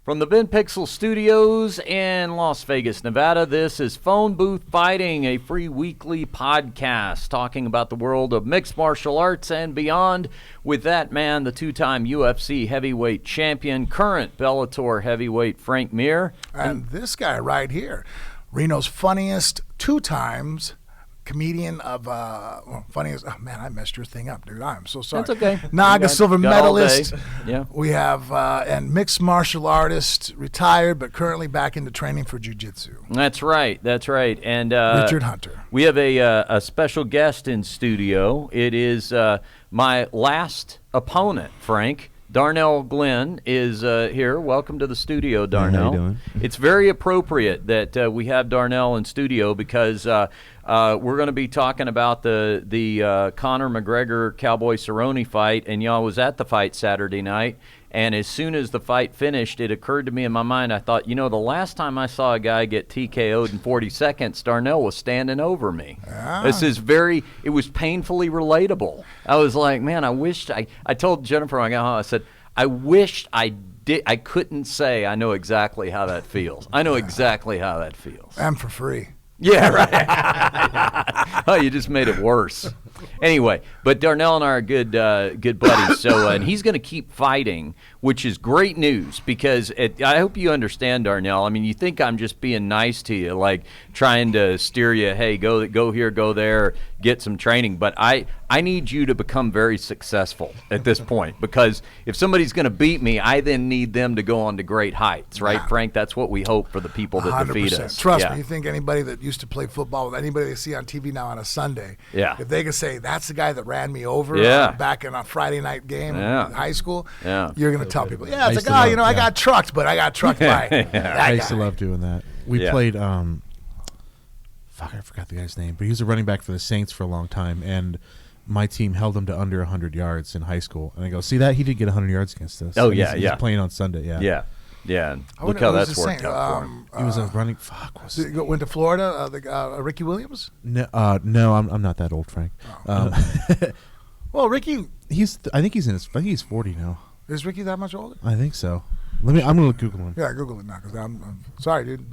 From the Ben Pixel Studios in Las Vegas, Nevada, this is Phone Booth Fighting, a free weekly podcast talking about the world of mixed martial arts and beyond with that man, the two-time UFC heavyweight champion, current Bellator heavyweight Frank Mir. And this guy right here, Reno's funniest 2 times comedian of funniest. Oh man, I messed your thing up, dude. I'm so sorry. That's okay. Naga silver medalist. Yeah. We have and mixed martial artist, retired but currently back into training for jiu-jitsu. That's right. And Richard Hunter. We have a special guest in studio. It is my last opponent, Frank. Darnell Glenn is here. Welcome to the studio, Darnell. How you doing? It's very appropriate that we have Darnell in studio because we're going to be talking about the Conor McGregor Cowboy Cerrone fight, and y'all was at the fight Saturday night. And as soon as the fight finished, it occurred to me in my mind, I thought, the last time I saw a guy get TKO'd in 40 seconds, Darnell was standing over me. Ah. It was painfully relatable. I was like, man, I told Jennifer when I got home, I said, I wished I couldn't say I know exactly how that feels. I know exactly how that feels. And for free. Yeah, right. Oh, you just made it worse. Anyway, but Darnell and I are good buddies. So, and he's going to keep fighting, which is great news because I hope you understand, Darnell. I mean, you think I'm just being nice to you, like trying to steer you, hey, go here, go there, get some training. But I need you to become very successful at this point because if somebody's going to beat me, I then need them to go on to great heights, right, yeah. Frank? That's what we hope for the people that 100%. defeat us. Trust me, you think anybody that used to play football with anybody they see on TV now on a Sunday, if they can say, that's the guy that ran me over back in a Friday night game in high school, you're going to tell people, it's a guy, I got trucked, but I got trucked by that guy. I used to love doing that. We played, I forgot the guy's name, but he was a running back for the Saints for a long time, and my team held him to under 100 yards in high school. And I go, see that? He did get 100 yards against us. Oh, and he's playing on Sunday, Yeah, look how that's worked out for him. He was a running. Went to Florida. Ricky Williams. No, I'm not that old, Frank. Well, Ricky. I think he's 40 now. Is Ricky that much older? I think so. I'm gonna Google him. Yeah, Google it now because I'm sorry, dude.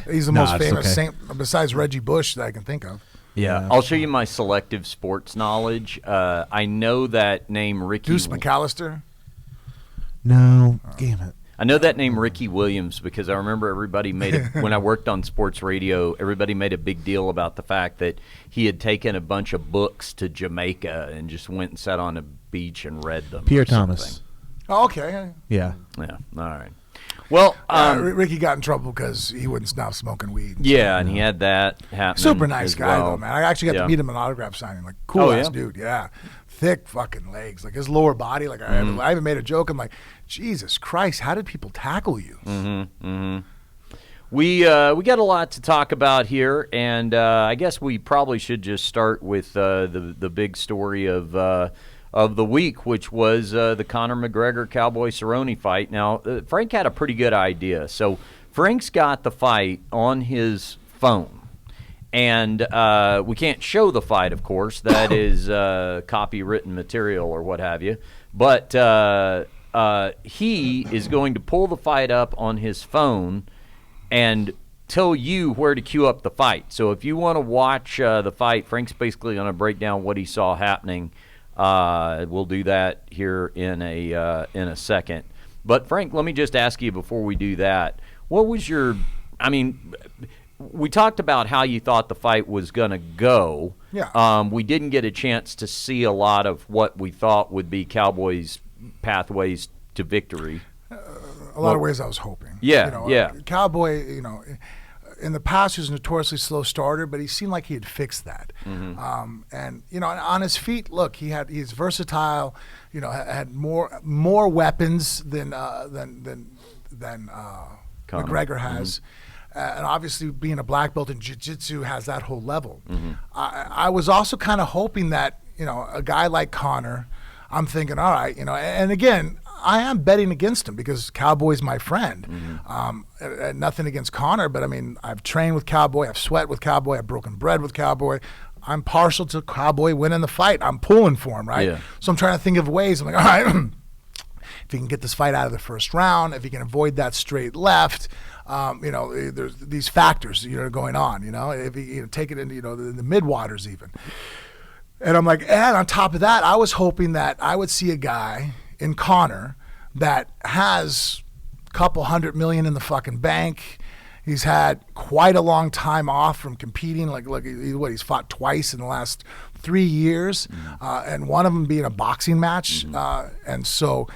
He's the most famous Saint besides Reggie Bush that I can think of. Yeah, I'll show you my selective sports knowledge. I know that name Ricky. Deuce McAllister. No, damn it. I know that name Ricky Williams because I remember everybody made it when I worked on sports radio. Everybody made a big deal about the fact that he had taken a bunch of books to Jamaica and just went and sat on a beach and read them. Pierre Thomas. Oh, okay. Yeah. Yeah. All right. Well, Ricky got in trouble because he wouldn't stop smoking weed. Yeah, and he had that happen. Super nice guy, though, man. I actually got to meet him at an autograph signing. Like, cool ass dude. Yeah. Thick fucking legs. Like, his lower body. Like, I even made a joke. I'm like, Jesus Christ, how did people tackle you? We got a lot to talk about here, and I guess we probably should just start with the big story of the week, which was the Conor McGregor Cowboy Cerrone fight. Now, Frank had a pretty good idea. So Frank's got the fight on his phone. And we can't show the fight, of course. That is copywritten material or what have you. But he is going to pull the fight up on his phone and tell you where to queue up the fight. So if you want to watch the fight, Frank's basically going to break down what he saw happening. We'll do that here in a second. But Frank, let me just ask you before we do that, what was your? I mean, we talked about how you thought the fight was going to go. Yeah. We didn't get a chance to see a lot of what we thought would be Cowboys' pathways to victory. A lot of ways I was hoping. Yeah, Cowboy, in the past, he was a notoriously slow starter, but he seemed like he had fixed that. And on his feet, look, he's versatile. Had more weapons than McGregor has. And obviously being a black belt in jiu-jitsu has that whole level. I was also kind of hoping that, a guy like Conor, I'm thinking, all right, and again, I am betting against him because Cowboy's my friend. Nothing against Conor, but I mean, I've trained with Cowboy, I've sweat with Cowboy, I've broken bread with Cowboy. I'm partial to Cowboy winning the fight. I'm pulling for him, right? Yeah. So I'm trying to think of ways. I'm like, all right, he can get this fight out of the first round, if he can avoid that straight left, there's these factors going on. If he take it into the mid-waters even. And I'm like, and on top of that, I was hoping that I would see a guy in Conor that has a couple $100 million in the fucking bank. He's had quite a long time off from competing. He's fought twice in the last 3 years, and one of them being a boxing match. And so,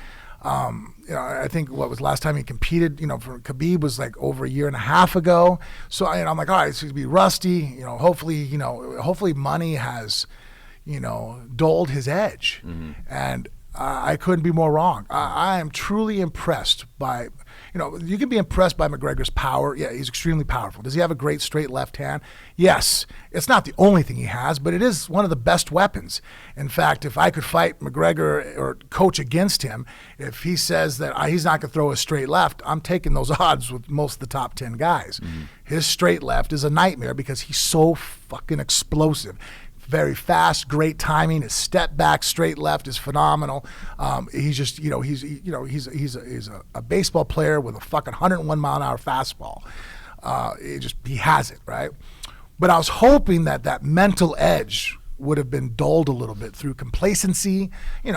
I think what was last time he competed, for Khabib was like over a year and a half ago. So I'm like, all right, it's going to be rusty. Hopefully money has, dulled his edge. And I couldn't be more wrong. I am truly impressed by, you can be impressed by McGregor's power. Yeah, he's extremely powerful. Does he have a great straight left hand? Yes. It's not the only thing he has, but it is one of the best weapons. In fact, if I could fight McGregor or coach against him, if he says that he's not going to throw a straight left, I'm taking those odds with most of the top 10 guys. His straight left is a nightmare because he's so fucking explosive. Very fast, great timing. His step back, straight left is phenomenal. He's just, he's a baseball player with a fucking 101 mile an hour fastball. He has it, right? But I was hoping that mental edge would have been dulled a little bit through complacency,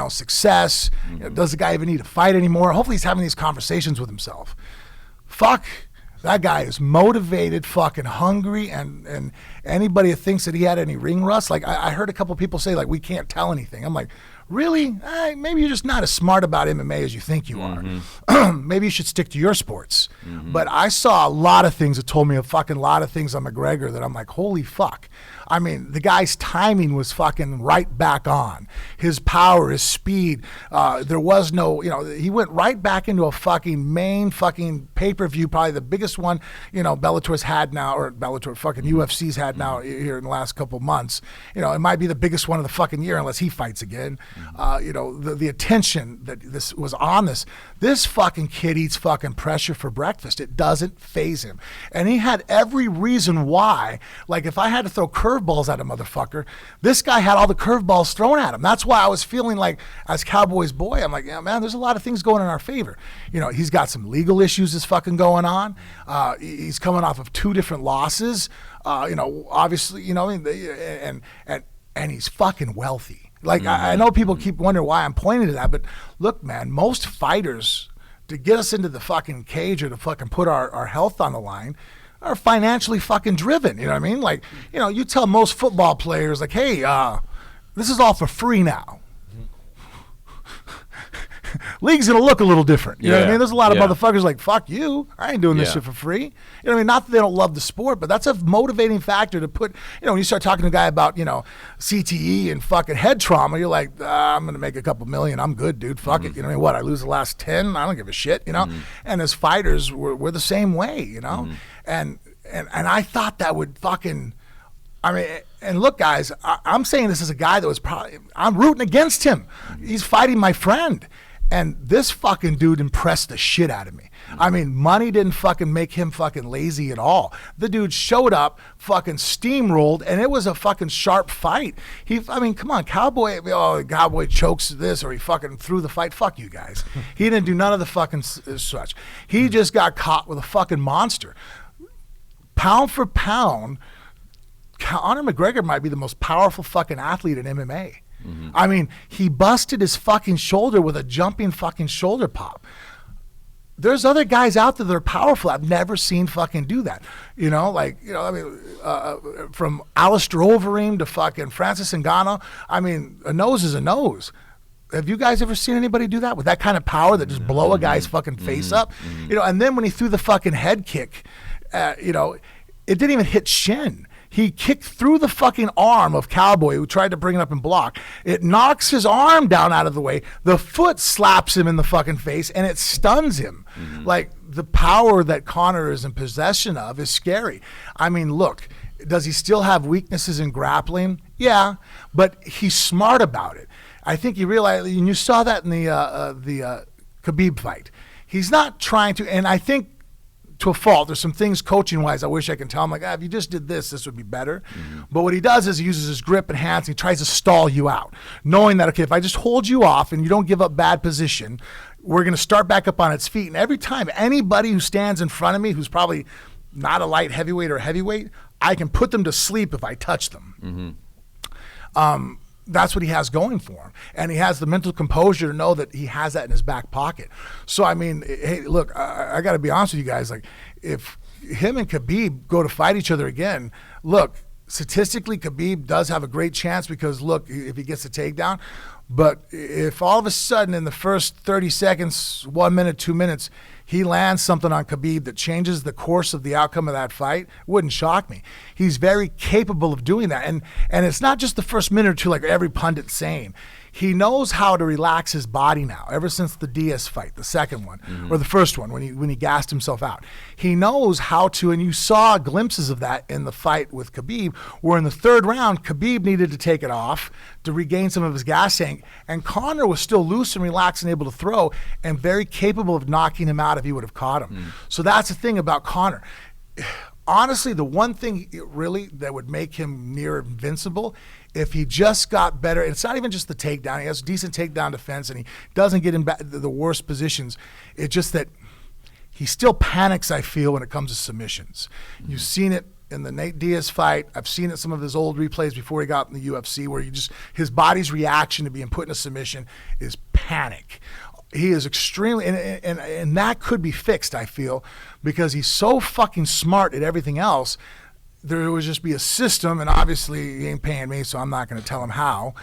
success. Does the guy even need to fight anymore? Hopefully he's having these conversations with himself. Fuck. That guy is motivated, fucking hungry, and anybody that thinks that he had any ring rust, like I heard a couple people say, like, we can't tell anything. I'm like, really? Maybe you're just not as smart about MMA as you think you are. Maybe you should stick to your sports. But I saw a lot of things that told me a fucking lot of things on McGregor that I'm like, holy fuck. I mean, the guy's timing was fucking right back on. His power, his speed, there was no, he went right back into a fucking main fucking pay-per-view, probably the biggest one, Bellator's had now, or Bellator fucking UFC's had now here in the last couple months. It might be the biggest one of the fucking year unless he fights again. The attention that this was on this fucking kid eats fucking pressure for breakfast. It doesn't faze him. And he had every reason why. Like, if I had to throw curveballs at a motherfucker, this guy had all the curveballs thrown at him. That's why I was feeling like, as Cowboy's boy, I'm like, yeah, man, there's a lot of things going in our favor. He's got some legal issues that's fucking going on. He's coming off of 2 different losses. Obviously, and he's fucking wealthy. Like, I know people keep wondering why I'm pointing to that, but look, man, most fighters, to get us into the fucking cage or to fucking put our health on the line, are financially fucking driven. You know what I mean? Like, you tell most football players, like, hey, this is all for free now. League's gonna look a little different. You know what I mean? There's a lot of motherfuckers like, fuck you, I ain't doing this shit for free. You know what I mean? Not that they don't love the sport, but that's a motivating factor to put, when you start talking to a guy about, CTE and fucking head trauma, you're like, I'm gonna make a couple million, I'm good, dude, fuck it. You know what I mean? What, I lose the last 10, I don't give a shit, And as fighters, we're the same way, And I thought that would fucking, and look, guys, I'm saying this as a guy that was I'm rooting against him. He's fighting my friend. And this fucking dude impressed the shit out of me. Money didn't fucking make him fucking lazy at all. The dude showed up, fucking steamrolled, and it was a fucking sharp fight. Come on, Cowboy chokes this, or he fucking threw the fight. Fuck you guys. He didn't do none of the fucking such. He just got caught with a fucking monster. Pound for pound, Conor McGregor might be the most powerful fucking athlete in MMA. He busted his fucking shoulder with a jumping fucking shoulder pop. There's other guys out there that are powerful. I've never seen fucking do that. From Alistair Overeem to fucking Francis Ngannou. A nose is a nose. Have you guys ever seen anybody do that with that kind of power that just blow a guy's fucking face up? And then when he threw the fucking head kick, it didn't even hit shin. He kicked through the fucking arm of Cowboy, who tried to bring it up and block. It knocks his arm down out of the way. The foot slaps him in the fucking face, and it stuns him. Like, the power that Conor is in possession of is scary. Look, does he still have weaknesses in grappling? Yeah, but he's smart about it. I think he realized, and you saw that in the Khabib fight. He's not trying to, and I think, to a fault, there's some things coaching-wise I wish I can tell him, like, if you just did this would be better. But what he does is he uses his grip and hands, and he tries to stall you out, knowing that, okay, if I just hold you off and you don't give up bad position, we're going to start back up on its feet. And every time anybody who stands in front of me, who's probably not a light heavyweight or a heavyweight, I can put them to sleep if I touch them. That's what he has going for him. And he has the mental composure to know that he has that in his back pocket. So, I mean, hey, look, I got to be honest with you guys. Like, if him and Khabib go to fight each other again, look, statistically, Khabib does have a great chance because, look, if he gets the takedown. But if all of a sudden in the first 30 seconds, 1 minute, 2 minutes, he lands something on Khabib that changes the course of the outcome of that fight, it wouldn't shock me. He's very capable of doing that. And it's not just the first minute or two like every pundit's saying. He knows how to relax his body now, ever since the Diaz fight, the second one, or the first one when he gassed himself out. He knows how to, and you saw glimpses of that in the fight with Khabib, where in the third round, Khabib needed to take it off to regain some of his gas tank, and Conor was still loose and relaxed and able to throw, and very capable of knocking him out if he would have caught him. So that's the thing about Conor. Honestly, the one thing really that would make him near invincible, if he just got better, and it's not even just the takedown, he has decent takedown defense and he doesn't get in the worst positions. It's just that he still panics, I feel, when it comes to submissions. You've seen it in the Nate Diaz fight. I've seen it some of his old replays before he got in the UFC, where his body's reaction to being put in a submission is panic. He is extremely, and that could be fixed, I feel, because he's so fucking smart at everything else. There would just be a system, and obviously he ain't paying me, so I'm not going to tell him how.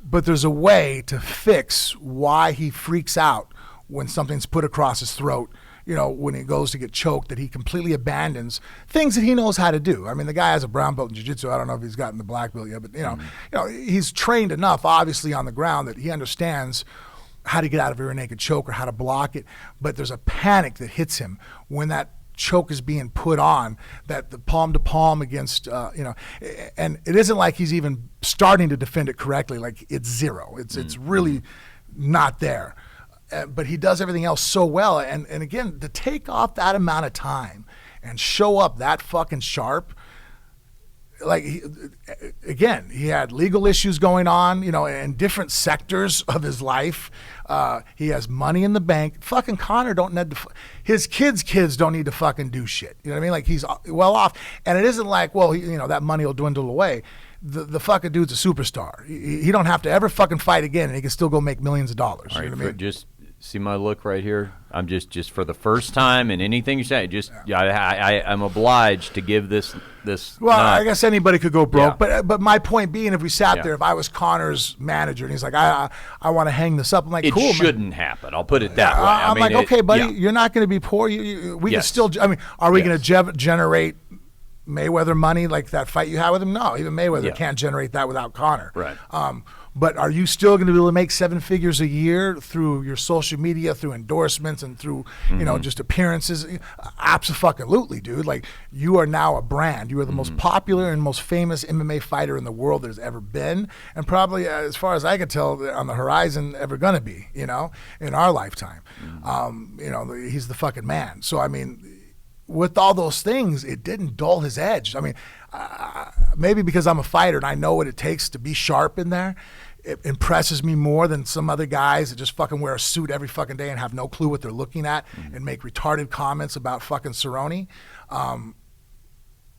But there's a way to fix why he freaks out when something's put across his throat. You know, when he goes to get choked, that he completely abandons things that he knows how to do. I mean, the guy has a brown belt in jiu-jitsu. I don't know if he's gotten the black belt yet, but you know, he's trained enough, obviously, on the ground that he understands how to get out of a rear naked choke or how to block it. But there's a panic that hits him when that choke is being put on, that the palm to palm against, and it isn't like he's even starting to defend it correctly. Like, it's zero. It's really not there. But he does everything else so well. And again, to take off that amount of time and show up that fucking sharp, like, he had legal issues going on, in different sectors of his life. He has money in the bank. Fucking Conor don't need to, his kids don't need to fucking do shit. You know what I mean? Like, he's well off. And it isn't like, well, that money will dwindle away. The fucking dude's a superstar. He don't have to ever fucking fight again, and he can still go make millions of dollars. All right, you know what I mean? Just see my look right here. I'm just for the first time in anything you say, I'm obliged to give this. Well, nod. I guess anybody could go broke, Yeah. but my point being, if we sat there, if I was Connor's manager and he's like, I want to hang this up, I'm like, it cool. shouldn't happen. I'll put it that way. I'm like, okay, buddy, yeah. you're not going to be poor. We can Yes. still. I mean, are we Yes. going to generate Mayweather money like that fight you had with him? No, even Mayweather can't generate that without Conor. Right. But are you still going to be able to make 7 figures a year through your social media, through endorsements, and through just appearances? Absolutely, dude. Like, you are now a brand. You are the most popular and most famous MMA fighter in the world there's ever been, and probably, as far as I can tell, on the horizon ever going to be. In our lifetime. He's the fucking man. So I mean, with all those things, it didn't dull his edge. I mean, maybe because I'm a fighter and I know what it takes to be sharp in there, it impresses me more than some other guys that just fucking wear a suit every fucking day and have no clue what they're looking at and make retarded comments about fucking Cerrone.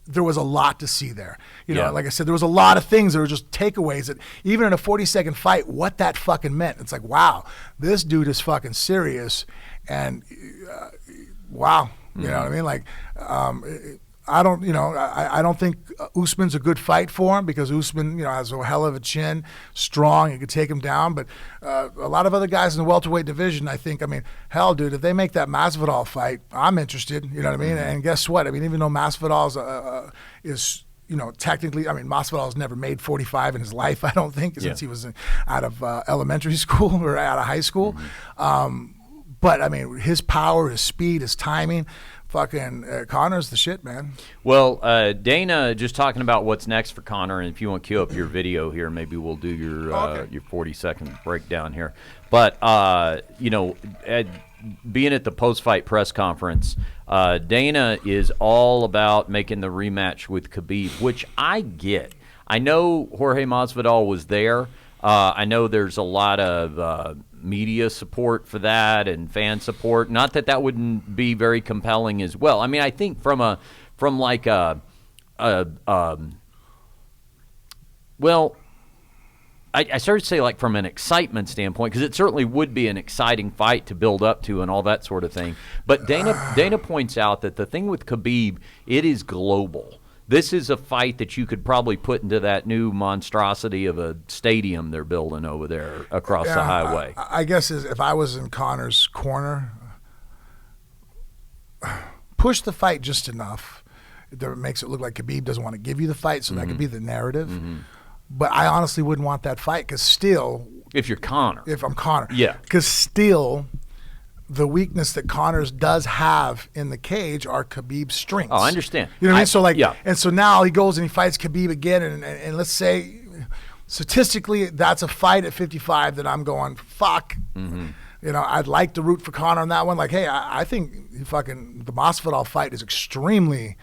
There was a lot to see there. Like I said, there was a lot of things that were just takeaways that even in a 40-second fight, what that fucking meant. It's like, wow, this dude is fucking serious. And wow. You know what I mean? Like, I don't think Usman's a good fight for him, because Usman, has a hell of a chin, strong, he could take him down. But a lot of other guys in the welterweight division, I think, hell, dude, if they make that Masvidal fight, I'm interested. You know what I mean? And guess what? I mean, even though Masvidal is technically, Masvidal's never made 45 in his life, I don't think, since he was out of elementary school or out of high school. But, his power, his speed, his timing, fucking Conor's the shit, man. Well, Dana, just talking about what's next for Conor, and if you want to cue up your video here, maybe we'll do your 40-second breakdown here. But, being at the post-fight press conference, Dana is all about making the rematch with Khabib, which I get. I know Jorge Masvidal was there. I know there's a lot of media support for that and fan support. Not that wouldn't be very compelling as well. I mean, I think I started to say like from an excitement standpoint, because it certainly would be an exciting fight to build up to and all that sort of thing. But Dana points out that the thing with Khabib, it is global. This is a fight that you could probably put into that new monstrosity of a stadium they're building over there across the highway. I guess if I was in Conor's corner, push the fight just enough that makes it look like Khabib doesn't want to give you the fight, so that could be the narrative. Mm-hmm. But I honestly wouldn't want that fight because still... If you're Conor. If I'm Conor. Yeah. Because still... the weakness that Conor's does have in the cage are Khabib's strengths. Oh, I understand. You know what I mean? So yeah. And so now he goes and he fights Khabib again, and let's say statistically that's a fight at 55 that I'm going, fuck. Mm-hmm. You know, I'd like to root for Conor on that one. Like, hey, I think the Masvidal fight is extremely,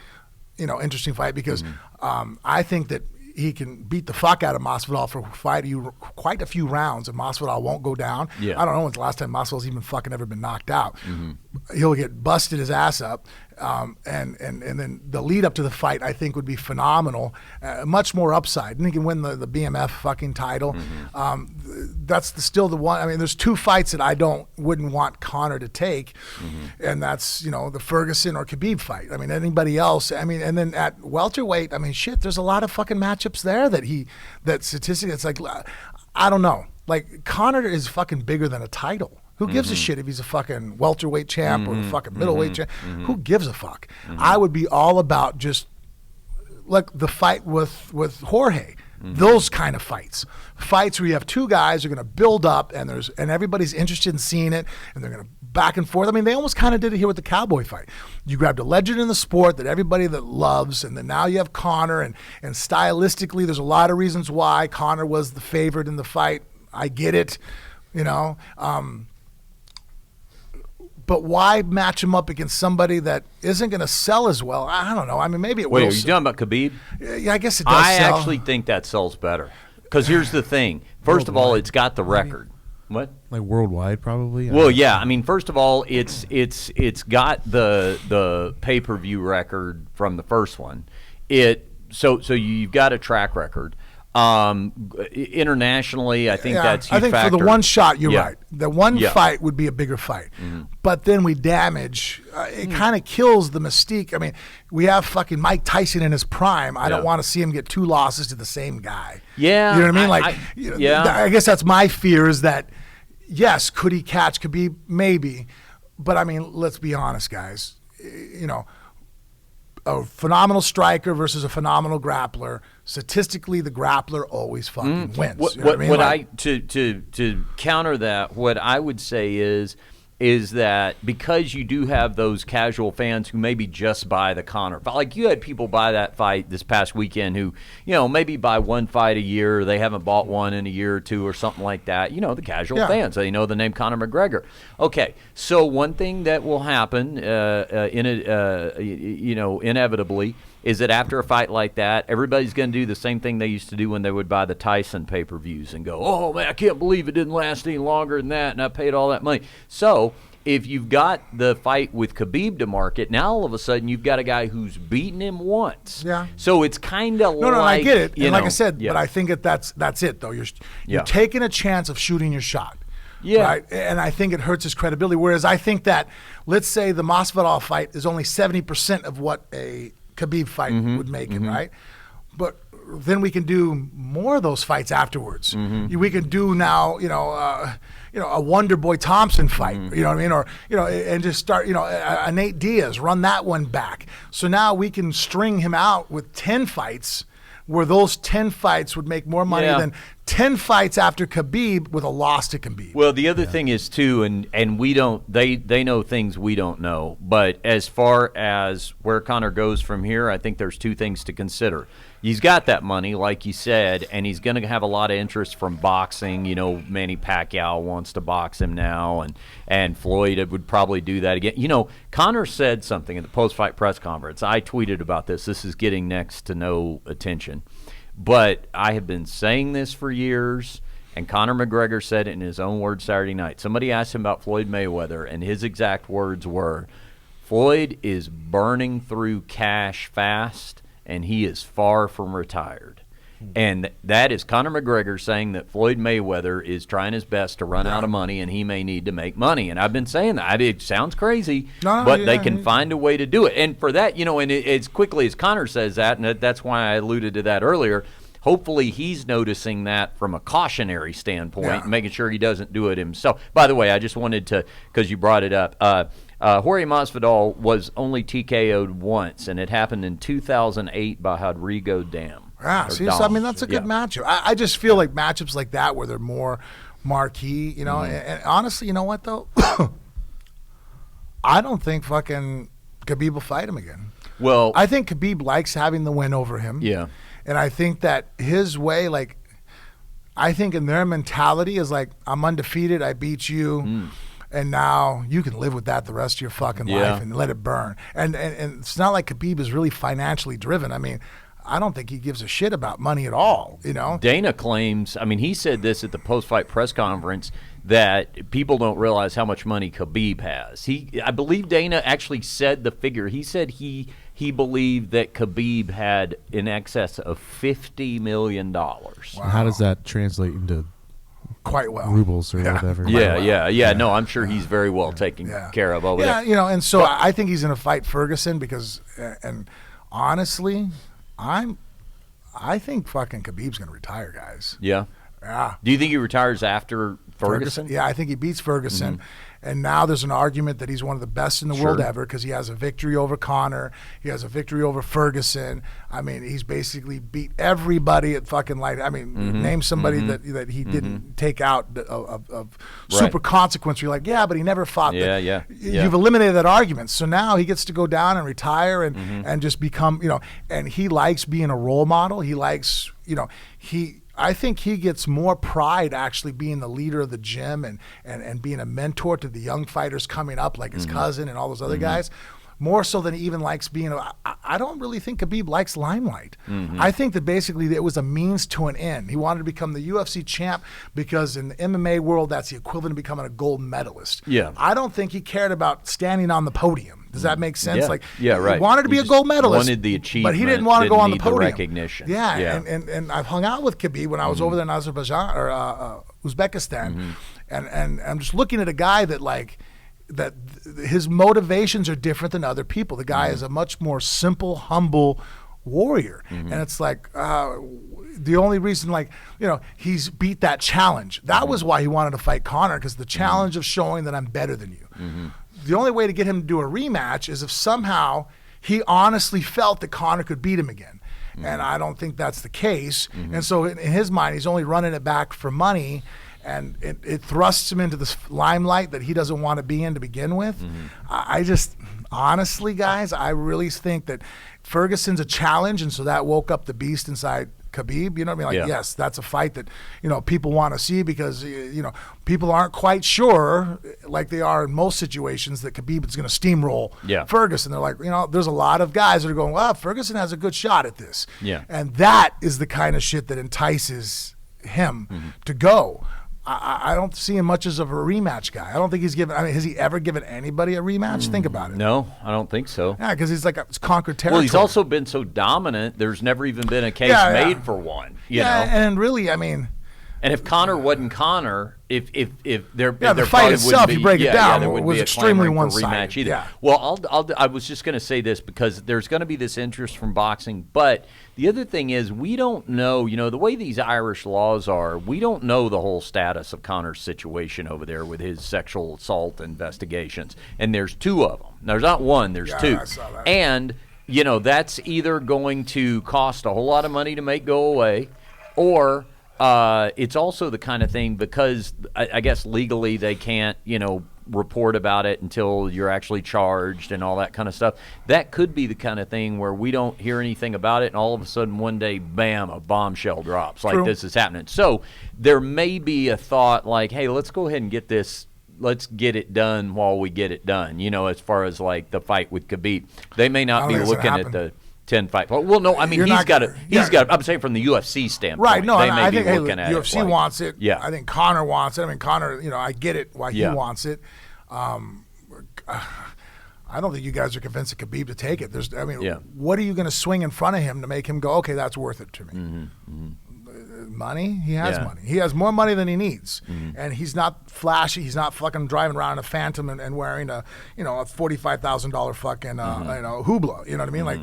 interesting fight because I think that he can beat the fuck out of Masvidal for quite a few rounds, and Masvidal won't go down. Yeah. I don't know when's the last time Masvidal's even fucking ever been knocked out. Mm-hmm. He'll get busted his ass up, and then the lead up to the fight I think would be phenomenal, much more upside. And he can win the BMF fucking title. Mm-hmm. That's still the one. I mean, there's two fights that I wouldn't want Conor to take, and that's the Ferguson or Khabib fight. I mean, anybody else. I mean, and then at welterweight, I mean, shit, there's a lot of fucking matchups there that statistically, it's like, I don't know. Like, Conor is fucking bigger than a title. Who gives a shit if he's a fucking welterweight champ or a fucking middleweight champ? Who gives a fuck? I would be all about just like the fight with Jorge. Those kind of fights where you have two guys who are going to build up and everybody's interested in seeing it and they're going to back and forth. I mean, they almost kind of did it here with the Cowboy fight. You grabbed a legend in the sport that everybody that loves, and then now you have Conor, and stylistically there's a lot of reasons why Conor was the favorite in the fight. I get it, but why match him up against somebody that isn't going to sell as well? I don't know. I mean, maybe it will. Wait, are you talking about Khabib? Yeah, I guess it does sell. I actually think that sells better. Because here's the thing. First of all, it's got the record. What? Like worldwide, probably? Well, yeah. I mean, first of all, it's got the pay-per-view record from the first one. So you've got a track record. Internationally, I think that's a huge I think factor. for the one shot, you're right. The one fight would be a bigger fight. But then we damage. It kind of kills the mystique. I mean, we have fucking Mike Tyson in his prime. I don't want to see him get two losses to the same guy. Yeah. You know what I mean? I guess that's my fear is that, yes, could he catch Khabib? Maybe. But, I mean, let's be honest, guys. A phenomenal striker versus a phenomenal grappler. Statistically, the grappler always fucking wins. To counter that, what I would say is that because you do have those casual fans who maybe just buy the Conor, like you had people buy that fight this past weekend who, maybe buy one fight a year, they haven't bought one in a year or two or something like that. The casual fans, they know the name Conor McGregor. Okay, so one thing that will happen, inevitably, is that after a fight like that, everybody's going to do the same thing they used to do when they would buy the Tyson pay-per-views and go, oh, man, I can't believe it didn't last any longer than that, and I paid all that money. So if you've got the fight with Khabib to market, now all of a sudden you've got a guy who's beaten him once. Yeah. So it's kind of No, I get it. And like I said, but I think that's it, though. You're taking a chance of shooting your shot. Yeah. Right? And I think it hurts his credibility. Whereas I think that, let's say the Masvidal fight is only 70% of what a Khabib fight would make it, right? But then we can do more of those fights afterwards. We can do now, a Wonder Boy Thompson fight, you know what I mean? Or, and just start, a Nate Diaz, run that one back. So now we can string him out with 10 fights where those 10 fights would make more money than 10 fights after Khabib with a loss to Khabib. Well, the other thing is, too, and we don't, they know things we don't know, but as far as where Conor goes from here, I think there's two things to consider. He's got that money, like you said, and he's going to have a lot of interest from boxing. Manny Pacquiao wants to box him now, and Floyd would probably do that again. Conor said something at the post-fight press conference. I tweeted about this. This is getting next to no attention. But I have been saying this for years, And Conor McGregor said it in his own words Saturday night. Somebody asked him about Floyd Mayweather, and his exact words were, Floyd is burning through cash fast, and he is far from retired. And that is Conor McGregor saying that Floyd Mayweather is trying his best to run out of money, and he may need to make money. And I've been saying that. It sounds crazy, but they can find a way to do it. And for that, and as quickly as Conor says that, and that's why I alluded to that earlier, hopefully he's noticing that from a cautionary standpoint, and making sure he doesn't do it himself. By the way, I just wanted to, because you brought it up, Jorge Masvidal was only TKO'd once, and it happened in 2008 by Rodrigo Dam. Yeah, see, so, I mean, that's a good matchup. I just feel like matchups like that where they're more marquee, and honestly, you know what, though? I don't think fucking Khabib will fight him again. Well, I think Khabib likes having the win over him. Yeah. And I think that his way, I think in their mentality is like, I'm undefeated, I beat you, and now you can live with that the rest of your fucking life and let it burn. And it's not like Khabib is really financially driven. I mean, I don't think he gives a shit about money at all, Dana claims, he said this at the post-fight press conference, that people don't realize how much money Khabib has. I believe Dana actually said the figure. He said he believed that Khabib had in excess of $50 million. Wow. How does that translate into quite well rubles or whatever? Yeah. No, I'm sure he's very well taken care of over there. Yeah, and so I think he's going to fight Ferguson because, and honestly, I think fucking Khabib's going to retire, guys. Yeah. Yeah. Do you think he retires after Ferguson? Yeah, I think he beats Ferguson. And now there's an argument that he's one of the best in the world ever because he has a victory over Conor. He has a victory over Ferguson. I mean, he's basically beat everybody at fucking light. I mean, name somebody that he didn't take out of super consequence. You're like, yeah, but he never fought. You've eliminated that argument. So now he gets to go down and retire and just become, and he likes being a role model. He likes, I think he gets more pride actually being the leader of the gym and being a mentor to the young fighters coming up, like his cousin and all those other guys, more so than he even likes being I don't really think Khabib likes limelight. I think that basically it was a means to an end. He wanted to become the UFC champ because in the MMA world, that's the equivalent of becoming a gold medalist. Yeah. I don't think he cared about standing on the podium. Does that make sense? Yeah. Right. He wanted to be a gold medalist. Wanted the achievement, but he didn't want to go on the podium. Recognition. Yeah. And I've hung out with Khabib when I was over there in Azerbaijan or Uzbekistan, and I'm just looking at a guy that his motivations are different than other people. The guy is a much more simple, humble warrior, and it's like the only reason, he's beat that challenge. That was why he wanted to fight Conor, because the challenge of showing that I'm better than you. The only way to get him to do a rematch is if somehow he honestly felt that Conor could beat him again. And I don't think that's the case. And so in his mind, he's only running it back for money, and it thrusts him into this limelight that he doesn't want to be in to begin with. I just, honestly, guys, I really think that Ferguson's a challenge, and so that woke up the beast inside Khabib. You know what I mean? Yes, that's a fight that, people want to see because, people aren't quite sure, like they are in most situations, that Khabib is going to steamroll Ferguson. They're like, there's a lot of guys that are going, well, Ferguson has a good shot at this. Yeah. And that is the kind of shit that entices him to go. I don't see him much as of a rematch guy. I don't think he's given. Has he ever given anybody a rematch? Think about it. No, I don't think so. Yeah, because he's it's conquered territory. Well, he's also been so dominant. There's never even been a case made for one. You know? And really, and if Conor wasn't Conor, if there the fight itself, you break it down, it was extremely one-sided. Either. Yeah. Well, I was just going to say this because there's going to be this interest from boxing, but the other thing is we don't know, the way these Irish laws are, we don't know the whole status of Conor's situation over there with his sexual assault investigations, and there's two of them. There's not one, there's two. I saw that. And that's either going to cost a whole lot of money to make go away, or it's also the kind of thing, because I guess legally they can't, report about it until you're actually charged and all that kind of stuff. That could be the kind of thing where we don't hear anything about it, and all of a sudden one day, bam, a bombshell drops like this is happening. So there may be a thought like, hey, let's go ahead and get this. Let's get it done while we get it done, as far as the fight with Khabib. They may not be looking at 10 fight. Well, no, I mean he's got. I'm saying from the UFC standpoint, right? No, they I may think be looking at UFC it like, wants it. Yeah, I think Conor wants it. I mean, Conor, I get it why he wants it. I don't think you guys are convinced of Khabib to take it. What are you going to swing in front of him to make him go, okay, that's worth it to me? Mm-hmm. Money? He has money. He has more money than he needs. And he's not flashy. He's not fucking driving around in a Phantom and wearing a $45,000 fucking, hoobla. You know what I mean? Like,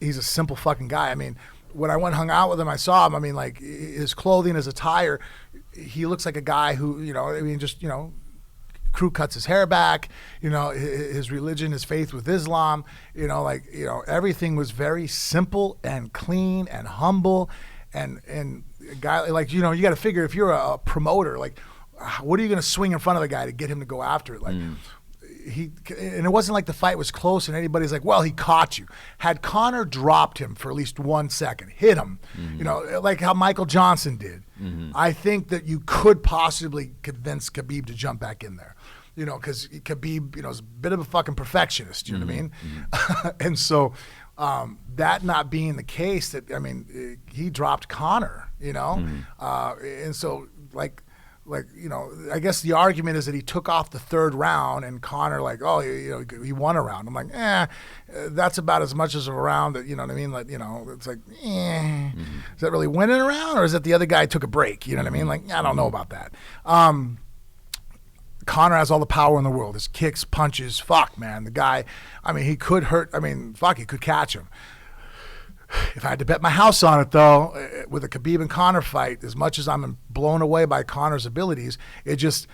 he's a simple fucking guy. I mean, when I went and hung out with him, I saw him. I mean, like, his clothing, his attire, he looks like a guy who, crew cuts his hair back, his religion, his faith with Islam, everything was very simple and clean and humble. And a guy, like, you got to figure if you're a promoter, like, what are you going to swing in front of the guy to get him to go after it? Like, and it wasn't like the fight was close and anybody's like, well, he caught you. Had Conor dropped him for at least 1 second, hit him, like how Michael Johnson did, I think that you could possibly convince Khabib to jump back in there. Because Khabib, is a bit of a fucking perfectionist, you know what I mean? And so that not being the case, he dropped Conor, and so like, I guess the argument is that he took off the third round and Conor he won a round. I'm like, that's about as much as a round that, you know what I mean? Like, it's like, is that really winning a round or is it the other guy took a break? You know what I mean? Like, I don't know about that. Conor has all the power in the world. His kicks, punches, fuck, man. The guy, he could hurt. He could catch him. If I had to bet my house on it, though, with a Khabib and Conor fight, as much as I'm blown away by Conor's abilities, it's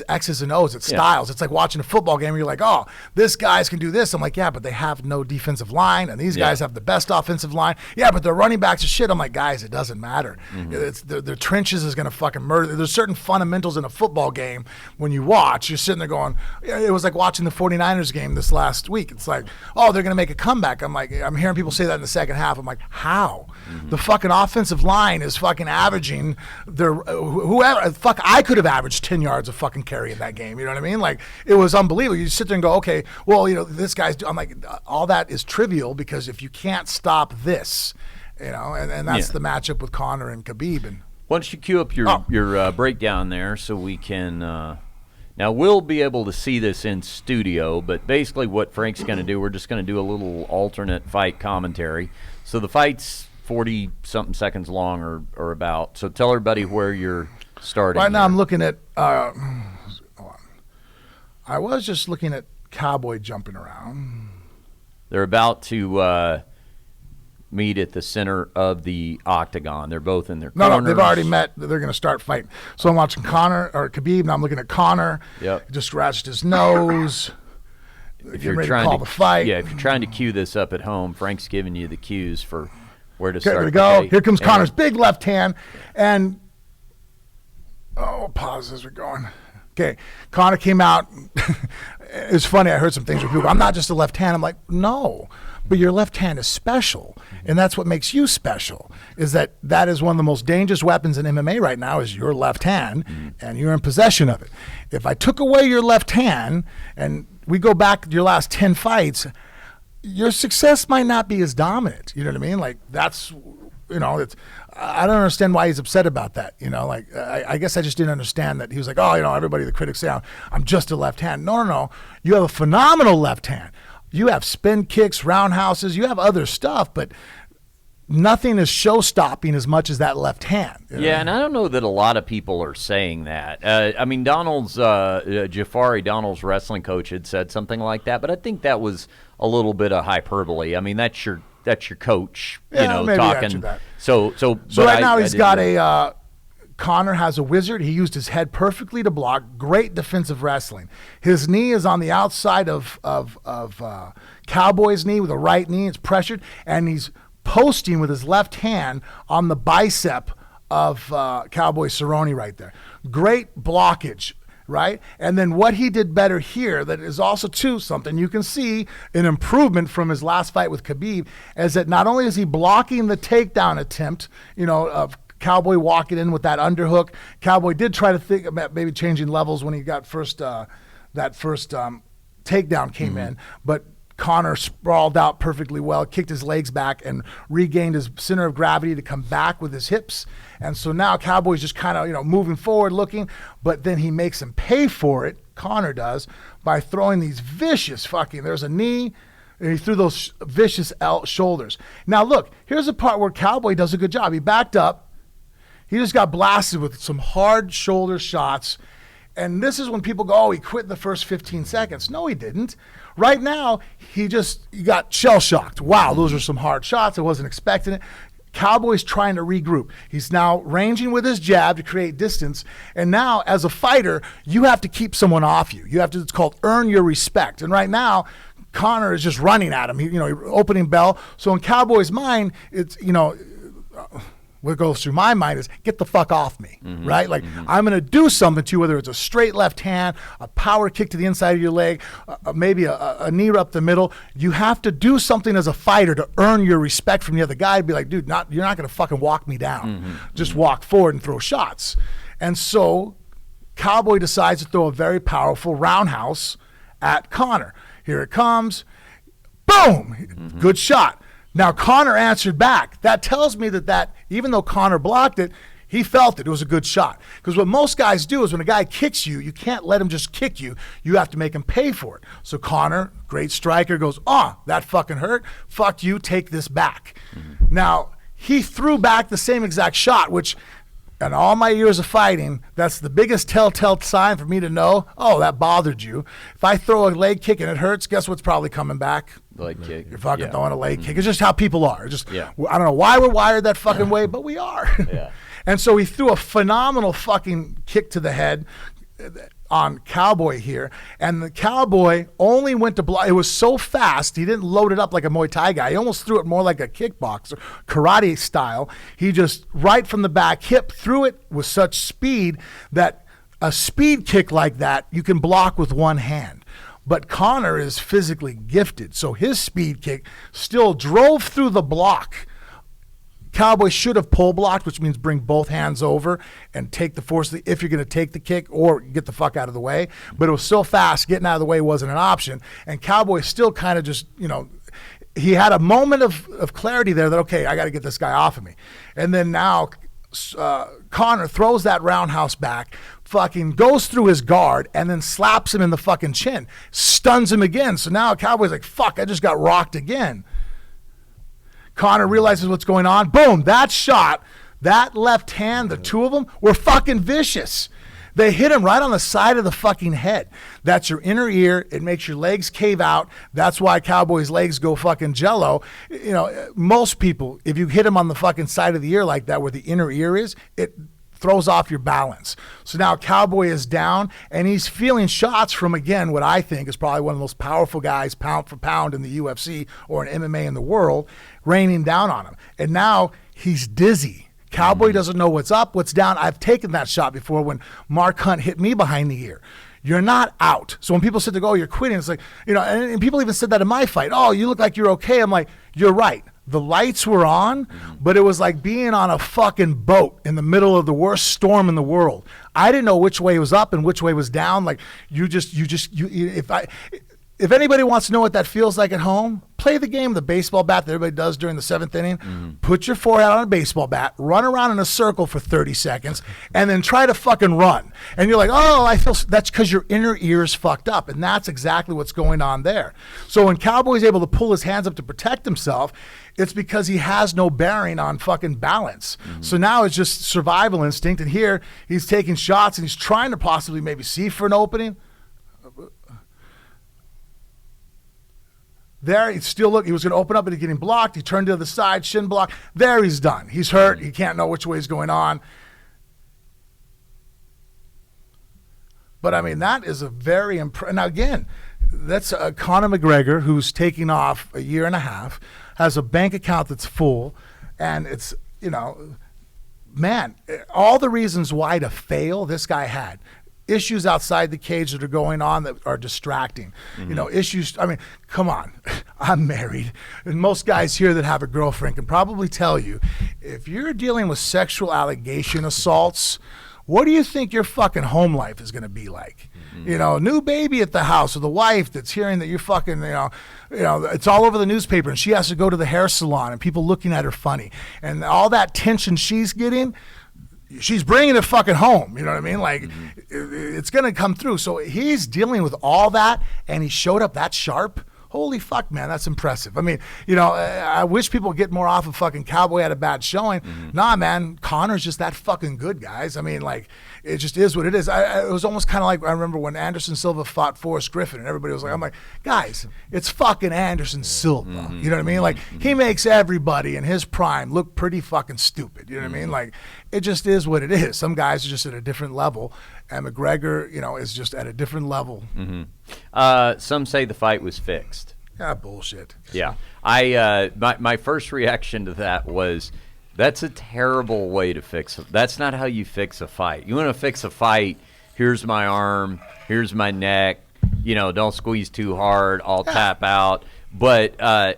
X's and O's, it's styles. It's like watching a football game where you're like, oh, this guys can do this. I'm like, yeah, but they have no defensive line, and these guys have the best offensive line. Yeah, but their running backs are shit. I'm like, guys, it doesn't matter. It's their trenches is going to fucking murder. There's certain fundamentals in a football game when you watch. You're sitting there going, it was like watching the 49ers game this last week. It's like, oh, they're going to make a comeback. I'm like, I'm hearing people say that in the second half. I'm like, how? The fucking offensive line is fucking averaging whoever. Fuck, I could have averaged 10 yards of fucking carry in that game. You know what I mean? Like, it was unbelievable. You sit there and go, okay, well, this guy's. I'm like, all that is trivial because if you can't stop this, and that's the matchup with Conor and Khabib. And why don't you cue up your breakdown there so we can. Now, we'll be able to see this in studio, but basically what Frank's going to do, we're just going to do a little alternate fight commentary. So the fight's 40-something seconds long or about. So tell everybody where you're starting. Right now I'm looking at hold on. I was just looking at Cowboy jumping around. They're about to meet at the center of the octagon. They're both in their corners. No, they've already met. They're going to start fighting. So I'm watching Khabib, and I'm looking at Conor. Yep. He just scratched his nose. If you're trying to fight. Yeah, if you're trying to cue this up at home, Frank's giving you the cues for where to start. Here we go. Here comes Conor's big left hand, and pause as we're going. Okay, Conor came out. It's funny. I heard some things where people go, I'm not just a left hand. I'm like, no, but your left hand is special, and that's what makes you special. Is that is one of the most dangerous weapons in MMA right now is your left hand, and you're in possession of it. If I took away your left hand and we go back to your last 10 fights, your success might not be as dominant. You know what I mean? Like, that's, it's, I don't understand why he's upset about that. Like, I guess I just didn't understand that. He was like, oh, everybody, the critics say I'm just a left hand. No. You have a phenomenal left hand. You have spin kicks, roundhouses, you have other stuff, but nothing is show-stopping as much as that left hand. Yeah, and I don't know that a lot of people are saying that. Jafari, Donald's wrestling coach, had said something like that, but I think that was a little bit of hyperbole. I mean, that's your coach, maybe talking. That. So right now he's got a. Conor has a wizard. He used his head perfectly to block. Great defensive wrestling. His knee is on the outside of Cowboy's knee with a right knee. It's pressured, and he's posting with his left hand on the bicep of Cowboy Cerrone right there. Great blockage, right? And then what he did better here, that is also too something you can see an improvement from his last fight with Khabib, is that not only is he blocking the takedown attempt, of Cowboy walking in with that underhook. Cowboy did try to think about maybe changing levels when he got that first takedown came in, but Conor sprawled out perfectly well, kicked his legs back, and regained his center of gravity to come back with his hips. And so now Cowboy's just kind of, moving forward looking, but then he makes him pay for it, Conor does, by throwing these vicious there's a knee, and he threw those vicious shoulders. Now look, here's the part where Cowboy does a good job. He backed up. He just got blasted with some hard shoulder shots. And this is when people go, oh, he quit in the first 15 seconds. No, he didn't. Right now, he got shell-shocked. Wow, those are some hard shots. I wasn't expecting it. Cowboy's trying to regroup. He's now ranging with his jab to create distance. And now, as a fighter, you have to keep someone off you. You have to, it's called earn your respect. And right now, Conor is just running at him. Opening bell. So in Cowboy's mind, it's, what goes through my mind is get the fuck off me, right? Like I'm going to do something to you, whether it's a straight left hand, a power kick to the inside of your leg, maybe a knee up the middle. You have to do something as a fighter to earn your respect from the other guy. Be like, dude, you're not going to fucking walk me down. Just walk forward and throw shots. And so Cowboy decides to throw a very powerful roundhouse at Conor. Here it comes. Boom! Good shot. Now, Conor answered back. That tells me that even though Conor blocked it, he felt it. It was a good shot. Because what most guys do is when a guy kicks you, you can't let him just kick you. You have to make him pay for it. So Conor, great striker, goes, that fucking hurt. Fuck you, take this back. Now, he threw back the same exact shot, which in all my years of fighting, that's the biggest telltale sign for me to know, that bothered you. If I throw a leg kick and it hurts, guess what's probably coming back? Leg kick. You're fucking throwing a leg kick. It's just how people are. I don't know why we're wired that fucking way, but we are. Yeah. And so he threw a phenomenal fucking kick to the head on Cowboy here, and the Cowboy only went to block. It was so fast, he didn't load it up like a Muay Thai guy. He almost threw it more like a kickboxer, karate style. He just, right from the back hip, threw it with such speed that a speed kick like that, you can block with one hand. But Conor is physically gifted, so his speed kick still drove through the block. Cowboy should have pull blocked, which means bring both hands over and take the force if you're going to take the kick or get the fuck out of the way. But it was so fast, getting out of the way wasn't an option. And Cowboy still kind of just, he had a moment of clarity there that, okay, I got to get this guy off of me. And then now Conor throws that roundhouse back, fucking goes through his guard, and then slaps him in the fucking chin, stuns him again. So now Cowboy's like, fuck, I just got rocked again. Conor realizes what's going on. Boom, that shot, that left hand, the two of them were fucking vicious. They hit him right on the side of the fucking head. That's your inner ear. It makes your legs cave out. That's why Cowboy's legs go fucking jello. Most people, if you hit him on the fucking side of the ear like that where the inner ear is, it throws off your balance. So now Cowboy is down, and he's feeling shots from, again, what I think is probably one of the most powerful guys pound for pound in the UFC or in MMA in the world, raining down on him. And now he's dizzy. Cowboy doesn't know what's up, what's down. I've taken that shot before when Mark Hunt hit me behind the ear. You're not out. So when people sit there, you're quitting, it's like, and people even said that in my fight. Oh, you look like you're okay. I'm like, you're right. The lights were on, but it was like being on a fucking boat in the middle of the worst storm in the world. I didn't know which way was up and which way was down. Like if anybody wants to know what that feels like at home, play the game of the baseball bat that everybody does during the seventh inning. Put your forehead on a baseball bat, run around in a circle for 30 seconds, and then try to fucking run. And you're like, I feel that's because your inner ear is fucked up. And that's exactly what's going on there. So when Cowboy's able to pull his hands up to protect himself, it's because he has no bearing on fucking balance. So now it's just survival instinct. And here he's taking shots and he's trying to possibly maybe see for an opening. There, he's still looking. He was going to open up, but he's getting blocked. He turned to the side, shin block. There, he's done. He's hurt. He can't know which way he's going on. But, I mean, that is a very impressive. Now, again, that's Conor McGregor, who's taking off a year and a half, has a bank account that's full, and it's, man, all the reasons why to fail this guy had. Issues outside the cage that are going on that are distracting. Issues, I mean, come on. I'm married. And most guys here that have a girlfriend can probably tell you, if you're dealing with sexual allegation assaults what do you think your fucking home life is going to be like? You know, new baby at the house with a wife that's hearing that you're fucking, you know, it's all over the newspaper, and she has to go to the hair salon and people looking at her funny, and all that tension she's getting, she's bringing it fucking home. You know what I mean? Like, it's going to come through. So he's dealing with all that, and he showed up that sharp. Holy fuck, man, that's impressive. I mean, you know, I wish people would get more off of fucking Cowboy had a bad showing. Nah, man, Conor's just that fucking good, guys. I mean, like, it just is what it is. It was almost kind of like, I remember when Anderson Silva fought Forrest Griffin, and everybody was like, I'm like, guys, it's fucking Anderson Silva. You know what I mean? Like, he makes everybody in his prime look pretty fucking stupid. You know what I mean? Like, it just is what it is. Some guys are just at a different level, and McGregor, you know, is just at a different level. Some say the fight was fixed. Yeah, bullshit. Yeah. My first reaction to that was, that's a terrible way to fix it. That's not how you fix a fight. You want to fix a fight, here's my arm, here's my neck, you know, don't squeeze too hard, I'll tap out. But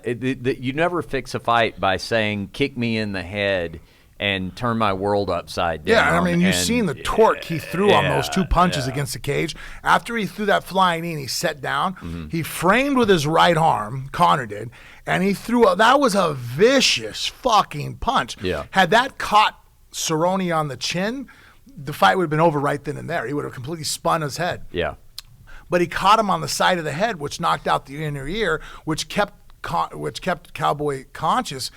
you never fix a fight by saying, kick me in the head and turn my world upside down. Yeah, I mean, you've seen the torque he threw on those two punches against the cage. After he threw that flying knee and he sat down, he framed with his right arm, Conor did, and he threw that was a vicious fucking punch. Yeah. Had that caught Cerrone on the chin, the fight would have been over right then and there. He would have completely spun his head. Yeah. But he caught him on the side of the head, which knocked out the inner ear, which kept Cowboy conscious.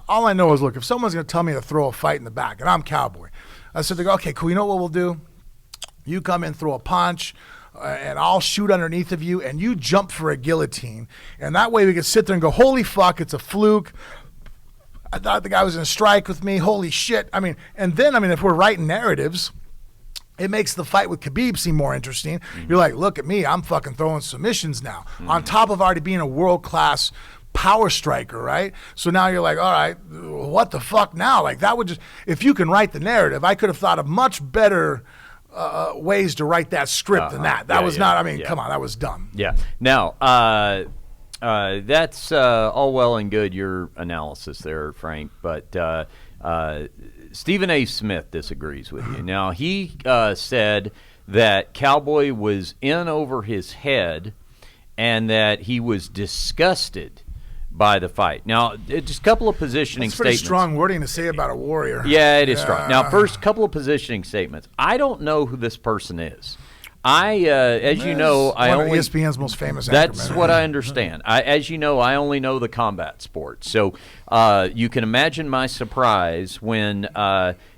All I know is, look, if someone's going to tell me to throw a fight in the back, and I'm Cowboy, I said, okay, cool, you know what we'll do? You come in, throw a punch, and I'll shoot underneath of you, and you jump for a guillotine. And that way we can sit there and go, holy fuck, it's a fluke. I thought the guy was going to strike with me. Holy shit. I mean, and then, I mean, if we're writing narratives, it makes the fight with Khabib seem more interesting. You're like, look at me, I'm fucking throwing submissions now. On top of already being a world-class power striker, right? So now you're like, all right, what the fuck now? Like, that would just, if you can write the narrative, I could have thought of much better ways to write that script than that. That was not, I mean, come on, that was dumb. Yeah. Now, that's all well and good, your analysis there, Frank, but Stephen A. Smith disagrees with you. Now, he said that Cowboy was in over his head and that he was disgusted by the fight. Now, just a couple of positioning That's pretty statements. strong wording to say about a warrior. Yeah, it is strong. Now, first, couple of positioning statements. I don't know who this person is. As you know, I only ESPN's most famous. That's anchorman. what I understand. As you know, I only know the combat sports. So you can imagine my surprise when.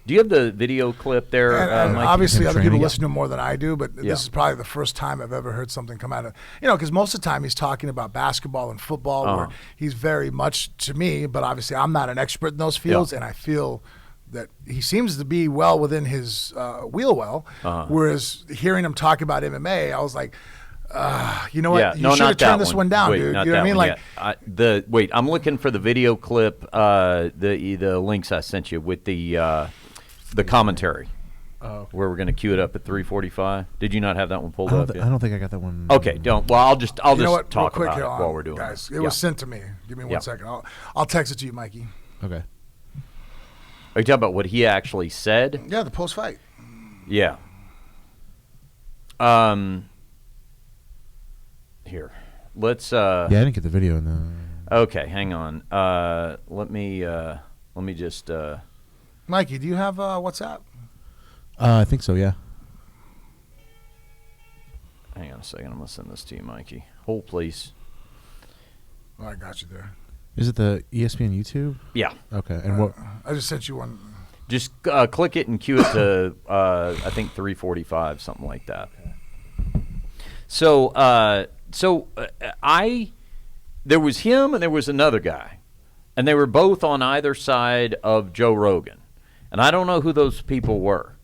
Do you have the video clip there? And Mikey? obviously, other people training. listen to him more than I do, but this is probably the first time I've ever heard something come out of, because most of the time he's talking about basketball and football, where he's very much, to me, but obviously I'm not an expert in those fields, and I feel that he seems to be well within his wheel whereas hearing him talk about MMA, I was like, you know what? Yeah, You should have turned this one down, Wait, dude. You not know what I that mean? one Like, yet. Wait, I'm looking for the video clip, the links I sent you with the commentary. Where we're going to cue it up at 3:45. Did you not have that one pulled up yet? I don't think I got that one. Okay, don't. Well, I'll just you know what? Real talk quick about here, it while we're doing guys. it. It was sent to me. Give me one second. I'll text it to you, Mikey. Okay. Are you talking about what he actually said? Yeah, the post-fight. Yeah. Here. Let's Yeah, I didn't get the video in the. Okay, hang on. Let me just Mikey, do you have WhatsApp? I think so. Yeah. hang on a second. I'm going to send this to you, Mikey. Hold, please. Oh, I got you there. Is it the ESPN YouTube? Yeah. Okay. And what? I just sent you one. Just click it and cue it to I think 3:45, something like that. So there was him and there was another guy, and they were both on either side of Joe Rogan, and I don't know who those people were,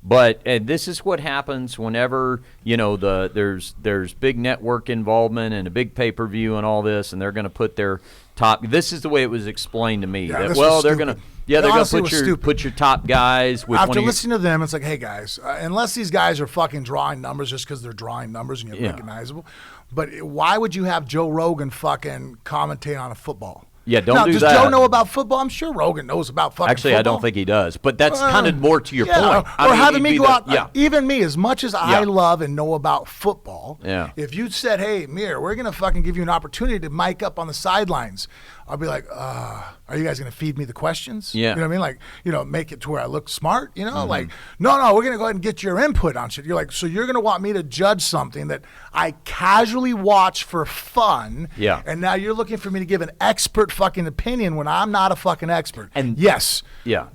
but this is what happens whenever there's big network involvement and a big pay-per-view and all this, and they're going to put their top. This is the way it was explained to me. Yeah, They're going to. Yeah, they're going to put your top guys with After listening to them, it's like, hey, guys, unless these guys are fucking drawing numbers just because they're drawing numbers and you're recognizable, but why would you have Joe Rogan fucking commentate on a football? Yeah, don't now, do does that. Does Joe know about football? I'm sure Rogan knows about fucking Actually, football. I don't think he does. But that's kind of more to your point. Or having me go out. Yeah. Even me, as much as I love and know about football, if you said, hey, Mir, we're going to fucking give you an opportunity to mic up on the sidelines, I'll be like, are you guys going to feed me the questions? Yeah. You know what I mean? Like, make it to where I look smart, Like, no, we're going to go ahead and get your input on shit. You're like, so you're going to want me to judge something that I casually watch for fun. Yeah. And now you're looking for me to give an expert fucking opinion when I'm not a fucking expert. And yes. Yeah.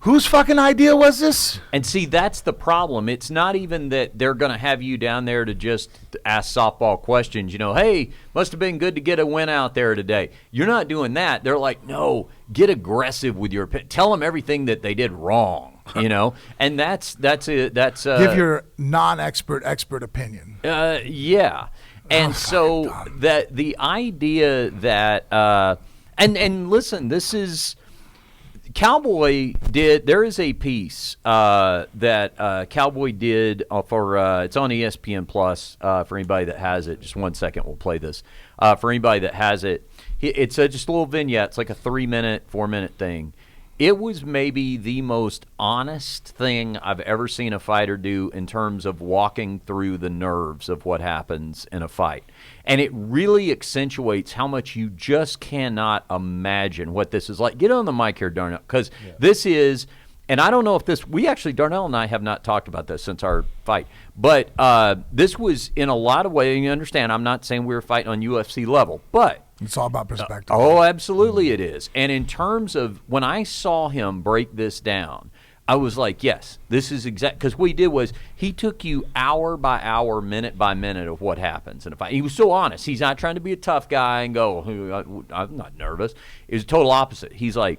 Whose fucking idea was this? And see, that's the problem. It's not even that they're going to have you down there to just ask softball questions. Hey, must have been good to get a win out there today. You're not doing that. They're like, no, get aggressive with your – tell them everything that they did wrong, And that's give your non-expert opinion. Yeah. And so that the idea that and listen, this is – Cowboy did. There is a piece that Cowboy did for. It's on ESPN Plus for anybody that has it. Just 1 second, we'll play this. For anybody that has it, it's just a little vignette. It's like a 3-minute, 4-minute thing. It was maybe the most honest thing I've ever seen a fighter do in terms of walking through the nerves of what happens in a fight. And it really accentuates how much you just cannot imagine what this is like. Get on the mic here, Darnell, because this is, and I don't know if this, Darnell and I have not talked about this since our fight, but this was in a lot of ways, and you understand, I'm not saying we were fighting on UFC level, but it's all about perspective. Oh, absolutely it is. And in terms of when I saw him break this down, I was like, yes, this is exact. Because what he did was he took you hour by hour, minute by minute of what happens in a fight. He was so honest. He's not trying to be a tough guy and go, I'm not nervous. It was the total opposite. He's like,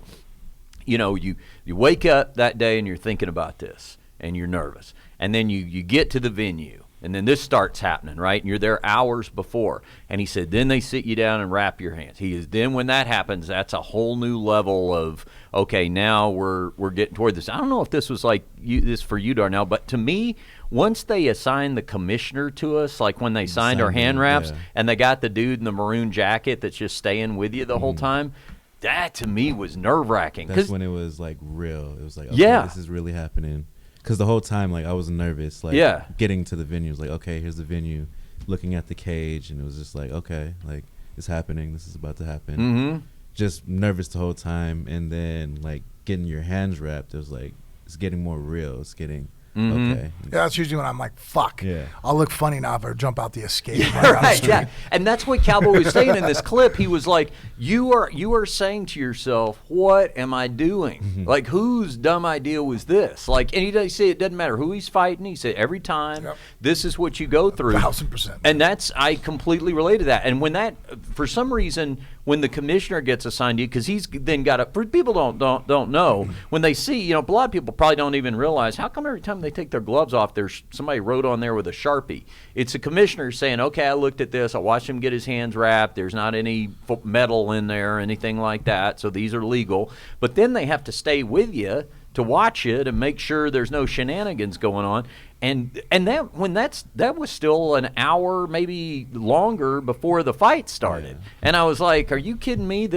you wake up that day and you're thinking about this and you're nervous. And then you get to the venue. And then this starts happening, right? And you're there hours before. And he said, then they sit you down and wrap your hands. Then when that happens, that's a whole new level of, okay, now we're getting toward this. I don't know if this was like this for you, Darnell, but to me, once they assigned the commissioner to us, like when they signed our hand wraps, and they got the dude in the maroon jacket that's just staying with you the whole time, that to me was nerve-wracking. That's when it was like real. It was like, okay, this is really happening. Because the whole time, like, I was nervous, like, getting to the venue. It was like, okay, here's the venue, looking at the cage, and it was just like, okay, like, it's happening. This is about to happen. Mm-hmm. Just nervous the whole time, and then, like, getting your hands wrapped, it was like, it's getting more real. It's getting, okay. Yeah, that's usually when I'm like, fuck. Yeah. I'll look funny now if I jump out the escape. Right, yeah. And that's what Cowboy was saying in this clip. He was like, you are saying to yourself, what am I doing? Mm-hmm. Like, whose dumb idea was this? Like, and he said it doesn't matter who he's fighting. He said every time, this is what you go through. 1,000%. And I completely relate to that. And when that, for some reason, when the commissioner gets assigned to you, because he's then got for people don't know, when they see, a lot of people probably don't even realize, how come every time they take their gloves off, there's somebody wrote on there with a Sharpie? It's a commissioner saying, okay, I looked at this, I watched him get his hands wrapped, there's not any metal in there or anything like that, so these are legal. But then they have to stay with you to watch it and make sure there's no shenanigans going on. And that was still an hour, maybe longer before the fight started. Yeah. And I was like, are you kidding me?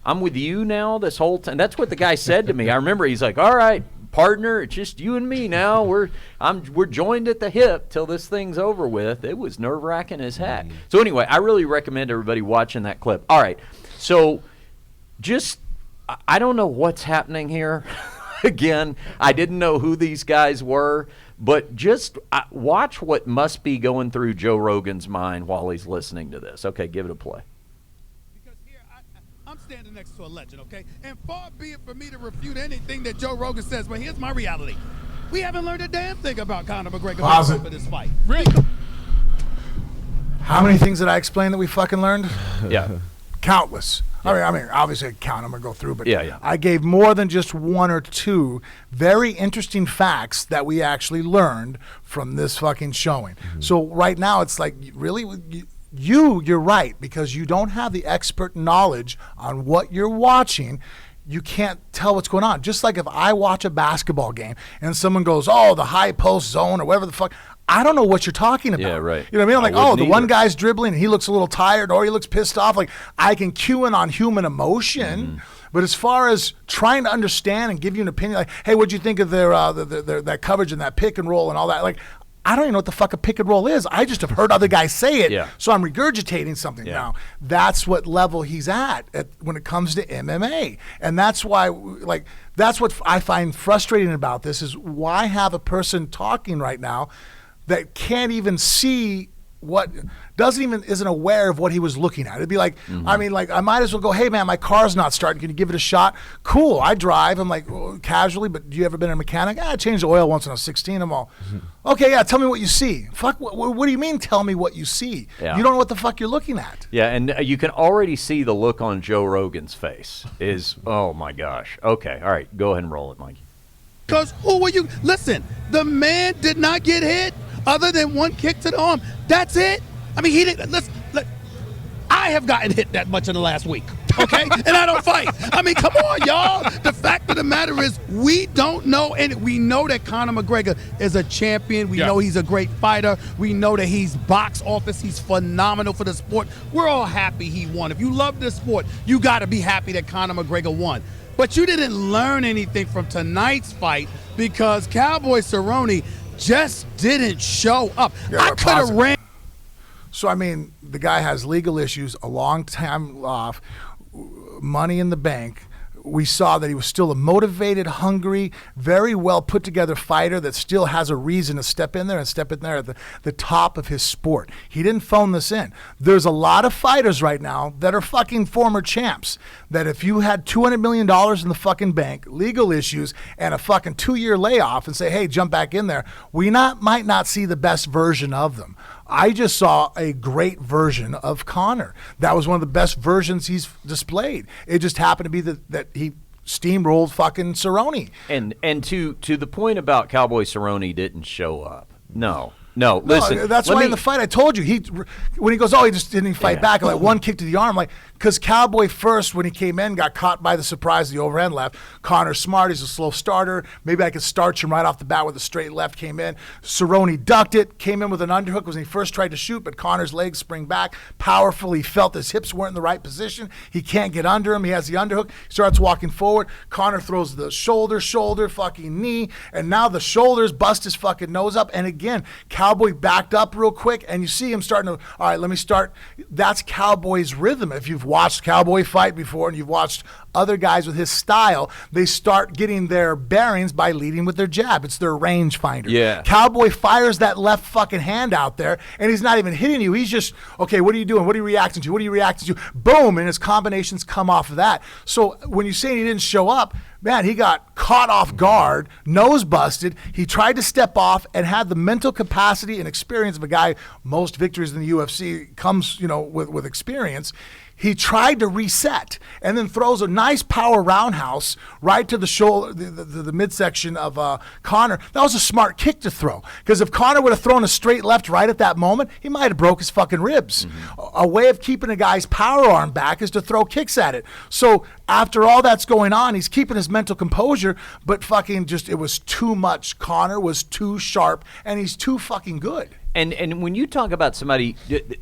I'm with you now this whole time. That's what the guy said to me. I remember he's like, all right, partner, it's just you and me now. We're joined at the hip till this thing's over with. It was nerve-wracking as heck. So anyway, I really recommend everybody watching that clip. All right, so I don't know what's happening here. Again, I didn't know who these guys were, but just watch what must be going through Joe Rogan's mind while he's listening to this. Okay, give it a play. Because here, I'm standing next to a legend, okay? And far be it for me to refute anything that Joe Rogan says, but here's my reality. We haven't learned a damn thing about Conor McGregor for this fight. Really? How many things did I explain that we fucking learned? Yeah. Countless. I mean, obviously I count. I'm gonna go through, but yeah. I gave more than just one or two very interesting facts that we actually learned from this fucking showing. Mm-hmm. So right now it's like, really, you're right, because you don't have the expert knowledge on what you're watching. You can't tell what's going on. Just like if I watch a basketball game and someone goes, oh, the high post zone or whatever the fuck, I don't know what you're talking about. Yeah, right. You know what I mean? I'm like, wouldn't the one either. guy's dribbling and he looks a little tired or he looks pissed off. Like, I can cue in on human emotion. But as far as trying to understand and give you an opinion, like, hey, what'd you think of their that coverage and that pick and roll and all that? Like, I don't even know what the fuck a pick and roll is. I just have heard other guys say it, so I'm regurgitating something now. That's what level he's at when it comes to MMA. And that's why, like, that's what I find frustrating about this is why have a person talking right now that can't even see what isn't aware of what he was looking at. It'd be like, I mean, like, I might as well go, hey man, my car's not starting. Can you give it a shot? Cool, I drive. I'm like, well, casually, but you ever been a mechanic? I changed the oil once when I was 16. I'm all, okay, yeah, tell me what you see. Fuck, what do you mean tell me what you see? You don't know what the fuck you're looking at. Yeah, and you can already see the look on Joe Rogan's face is, oh my gosh. Okay, all right, go ahead and roll it, Mikey. Because who were you? Listen, the man did not get hit other than one kick to the arm. That's it. I mean, he didn't. I have gotten hit that much in the last week, okay? And I don't fight. I mean, come on, y'all. The fact of the matter is we don't know, and we know that Conor McGregor is a champion. We know he's a great fighter. We know that he's box office. He's phenomenal for the sport. We're all happy he won. If you love this sport, you got to be happy that Conor McGregor won. But you didn't learn anything from tonight's fight because Cowboy Cerrone just didn't show up. I could have ran. So, I mean, the guy has legal issues, a long time off, money in the bank. We saw that he was still a motivated, hungry, very well put together fighter that still has a reason to step in there at the top of his sport. He didn't phone this in. There's a lot of fighters right now that are fucking former champs that if you had $200 million in the fucking bank, legal issues, and a fucking 2-year layoff and say, hey, jump back in there, we might not see the best version of them. I just saw a great version of Conor. That was one of the best versions he's displayed. It just happened to be that he steamrolled fucking Cerrone. And to the point about Cowboy Cerrone didn't show up. No, listen. That's why in the fight I told you when he goes, he just didn't fight back. Like one kick to the arm, like because Cowboy first when he came in got caught by the surprise of the overhand left. Conor's smart. He's a slow starter. Maybe I could starch him right off the bat with a straight left. Came in. Cerrone ducked it. Came in with an underhook when he first tried to shoot, but Conor's legs spring back powerful. He felt his hips weren't in the right position. He can't get under him. He has the underhook. He starts walking forward. Conor throws the shoulder, fucking knee, and now the shoulders bust his fucking nose up. And again, Cowboy backed up real quick, and you see him starting to, all right, let me start. That's Cowboy's rhythm. If you've watched Cowboy fight before and you've watched other guys with his style, they start getting their bearings by leading with their jab. It's their range finder. Yeah. Cowboy fires that left fucking hand out there, and he's not even hitting you. He's just, okay, what are you doing? What are you reacting to? What are you reacting to? Boom, and his combinations come off of that. So when you say he didn't show up, man, he got caught off guard, nose busted. He tried to step off and had the mental capacity and experience of a guy. Most victories in the UFC comes, with experience. He tried to reset and then throws a nice power roundhouse right to the shoulder, the midsection of Conor. That was a smart kick to throw because if Conor would have thrown a straight left right at that moment, he might have broke his fucking ribs. A way of keeping a guy's power arm back is to throw kicks at it. So after all that's going on, he's keeping his mental composure, but fucking it was too much. Conor was too sharp, and he's too fucking good. And when you talk about somebody,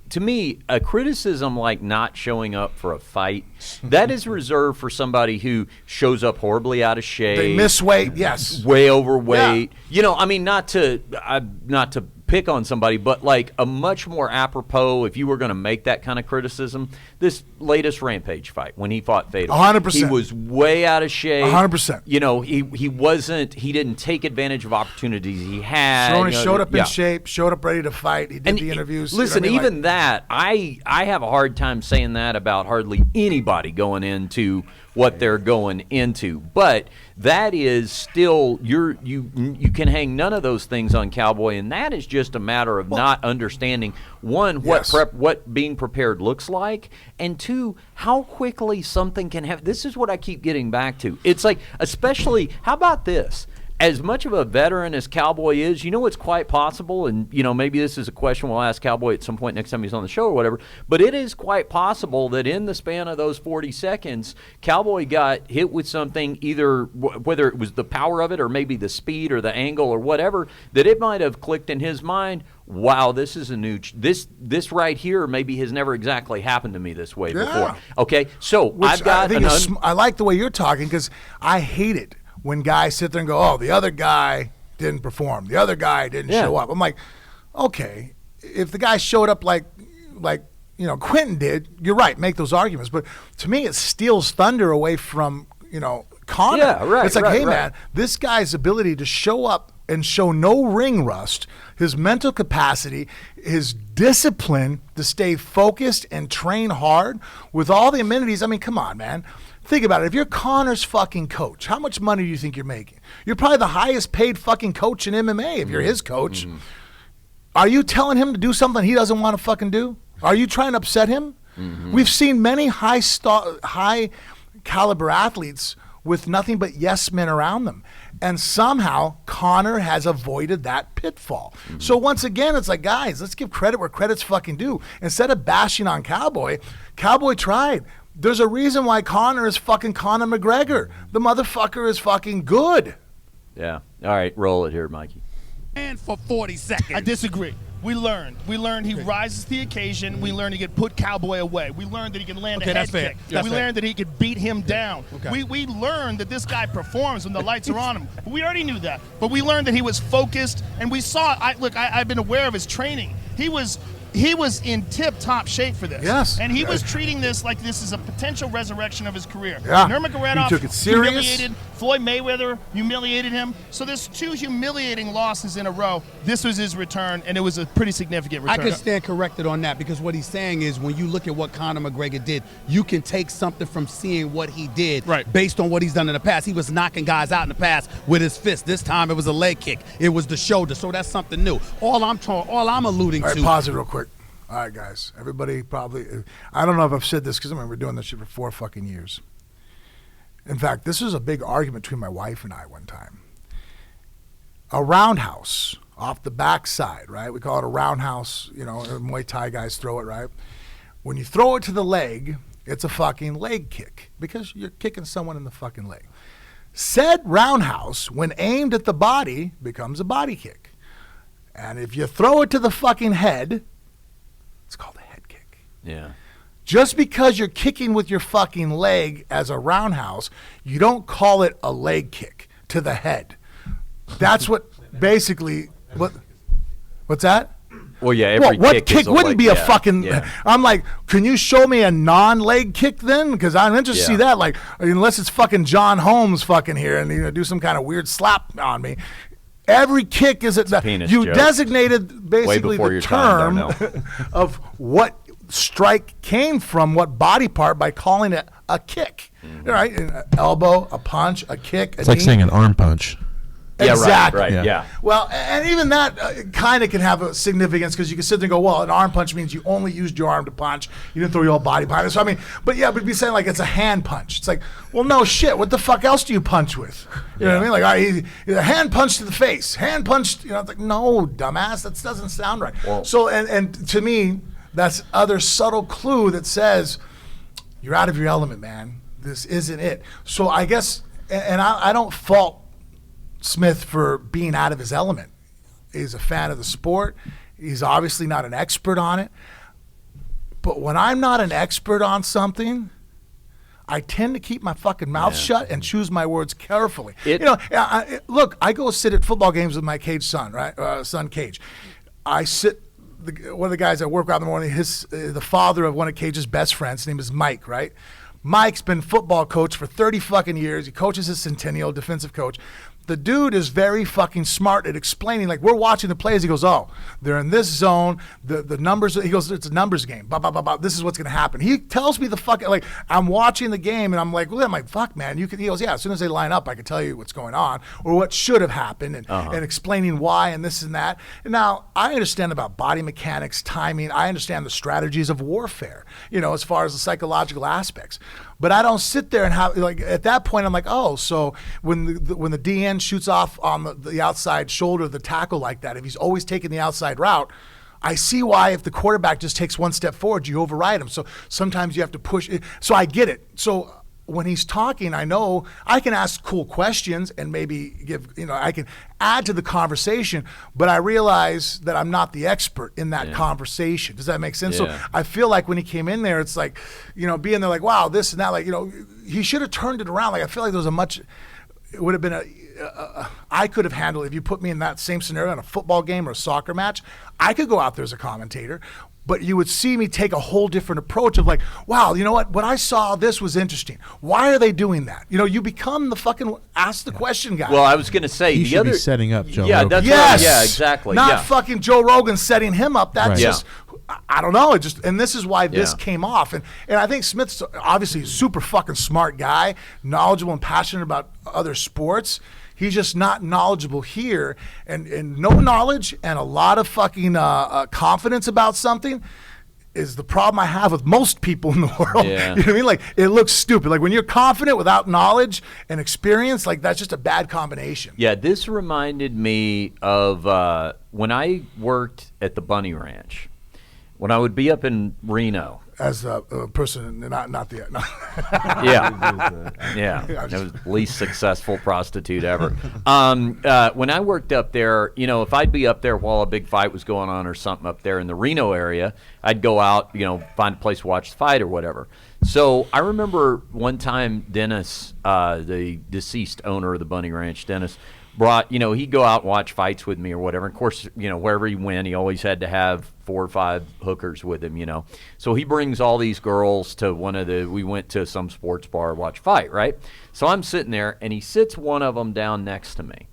to me, a criticism like not showing up for a fight, that is reserved for somebody who shows up horribly out of shape. They miss weight, yes. Way overweight. Yeah. I mean, not to pick on somebody, but like a much more apropos, if you were going to make that kind of criticism, this latest Rampage fight when he fought Fatal. 100%. He was way out of shape. 100%. He didn't take advantage of opportunities he had. Cerrone showed up in shape, showed up ready to fight. He did the interviews. Listen, I have a hard time saying that about hardly anybody going into what they're going into. But that is still, you can hang none of those things on Cowboy, and that is just a matter of not understanding, one, what being prepared looks like, and two, how quickly something can have. This is what I keep getting back to. It's like, especially, how about this? as much of a veteran as Cowboy is, it's quite possible, and, maybe this is a question we'll ask Cowboy at some point next time he's on the show or whatever, but it is quite possible that in the span of those 40 seconds, Cowboy got hit with something, either whether it was the power of it or maybe the speed or the angle or whatever, that it might have clicked in his mind, wow, this is a new this right here maybe has never exactly happened to me this way before. Okay, so I've got I like the way you're talking, because I hate it when guys sit there and go, oh, the other guy didn't perform, the other guy didn't show up. I'm like, okay, if the guy showed up like Quentin did, you're right, make those arguments. But to me, it steals thunder away from Conor. Yeah, right. It's like, hey man, this guy's ability to show up and show no ring rust, his mental capacity, his discipline to stay focused and train hard with all the amenities. I mean, come on, man. Think about it. If you're Conor's fucking coach, how much money do you think you're making? You're probably the highest paid fucking coach in MMA if you're his coach. Mm-hmm. Are you telling him to do something he doesn't want to fucking do? Are you trying to upset him? Mm-hmm. We've seen many high caliber athletes with nothing but yes men around them. And somehow Conor has avoided that pitfall. Mm-hmm. So once again, it's like, guys, let's give credit where credit's fucking due. Instead of bashing on Cowboy tried. There's a reason why Conor is fucking Conor McGregor. The motherfucker is fucking good. Yeah. All right, roll it here, Mikey. And for 40 seconds. I disagree. We learned he rises to the occasion. We learned he could put Cowboy away. We learned that he could land a head kick. We learned that he could beat him down. Okay. We learned that this guy performs when the lights are on him. We already knew that. But we learned that he was focused, and we saw I've been aware of his training. He was in tip-top shape for this. Yes. And he was treating this like this is a potential resurrection of his career. Yeah. Nurmagomedov took it serious. Humiliated. Floyd Mayweather humiliated him. So there's 2 humiliating losses in a row. This was his return, and it was a pretty significant return. I could stand corrected on that, because what he's saying is when you look at what Conor McGregor did, you can take something from seeing what he did based on what he's done in the past. He was knocking guys out in the past with his fist. This time it was a leg kick. It was the shoulder. So that's something new. All I'm alluding to. to. Pause it real quick. All right, guys. Everybody probably, I don't know if I've said this, because I remember doing this shit for 4 fucking years. In fact, this was a big argument between my wife and I one time. A roundhouse off the backside, right? We call it a roundhouse. Muay Thai guys throw it, right? When you throw it to the leg, it's a fucking leg kick, because you're kicking someone in the fucking leg. Said roundhouse, when aimed at the body, becomes a body kick. And if you throw it to the fucking head, it's called a head kick. Yeah. Just because you're kicking with your fucking leg as a roundhouse, you don't call it a leg kick to the head. That's what basically what's that? Well, yeah, every what kick wouldn't be a fucking. Yeah. I'm like, can you show me a non-leg kick then? Because I'm interested to see that. Like, unless it's fucking John Holmes fucking here and do some kind of weird slap on me. Every kick is you joke. Designated basically the term of what strike came from what body part by calling it a kick. Mm-hmm. Right? An elbow, a punch, a kick. It's like saying an arm punch. Exactly. Right. Yeah. Well, and even that kind of can have a significance, because you can sit there and go, well, an arm punch means you only used your arm to punch. You didn't throw your whole body behind it. So, I mean, but it'd be saying like it's a hand punch. It's like, well, no shit. What the fuck else do you punch with? You know what I mean? Like, all right, a hand punch to the face, hand punch. It's like, no, dumbass, that doesn't sound right. Well, so, and to me, that's other subtle clue that says you're out of your element, man. This isn't it. So I guess, and I don't fault Smith for being out of his element. He's a fan of the sport. He's obviously not an expert on it. But when I'm not an expert on something, I tend to keep my fucking mouth shut and choose my words carefully. Look, I go sit at football games with my Cage son, right? Son Cage. I sit. One of the guys I work with in the morning, the father of one of Cage's best friends, his name is Mike, right? Mike's been football coach for 30 fucking years. He coaches his Centennial, defensive coach. The dude is very fucking smart at explaining, like, we're watching the plays. He goes, oh, they're in this zone. The numbers, he goes, it's a numbers game. Blah, blah, blah, blah. This is what's going to happen. He tells me the fucking, like, I'm watching the game, and I'm like, well, I'm like, fuck, man. He goes, yeah, as soon as they line up, I can tell you what's going on or what should have happened and explaining why and this and that. And now, I understand about body mechanics, timing. I understand the strategies of warfare, as far as the psychological aspects. But I don't sit there and have, like, at that point, I'm like, oh, so when the DN shoots off on the outside shoulder of the tackle like that, if he's always taking the outside route, I see why if the quarterback just takes one step forward, you override him. So sometimes you have to push it. So I get it. So when he's talking, I know I can ask cool questions and maybe give, I can add to the conversation, but I realize that I'm not the expert in that conversation. Does that make sense? Yeah. So I feel like when he came in there, it's like, being there like, wow, this and that, like, he should have turned it around. Like, I feel like there was it would have been I could have handled it. If you put me in that same scenario in a football game or a soccer match, I could go out there as a commentator, but you would see me take a whole different approach of like, wow, you know what? When I saw this was interesting. Why are they doing that? You become the fucking ask the question guy. Well, I was going to say he should be setting up Joe. Yeah, Rogan. that's yes, right. Yeah, exactly. Not fucking Joe Rogan setting him up. That's Right. just. I don't know. And this is why this came off. And I think Smith's obviously a super fucking smart guy, knowledgeable and passionate about other sports. He's just not knowledgeable here. And no knowledge and a lot of fucking confidence about something is the problem I have with most people in the world. Yeah. You know what I mean? Like, it looks stupid. Like, when you're confident without knowledge and experience, like, that's just a bad combination. Yeah, this reminded me of when I worked at the Bunny Ranch. When I would be up in Reno. As a person, not the. No. Yeah. That was the least successful prostitute ever. When I worked up there, if I'd be up there while a big fight was going on or something up there in the Reno area, I'd go out, find a place to watch the fight or whatever. So I remember one time Dennis, the deceased owner of the Bunny Ranch, Dennis, brought, he'd go out and watch fights with me or whatever. Of course, wherever he went, he always had to have 4 or 5 hookers with him, So he brings all these girls to we went to some sports bar, watch fight, right? So I'm sitting there, and he sits one of them down next to me.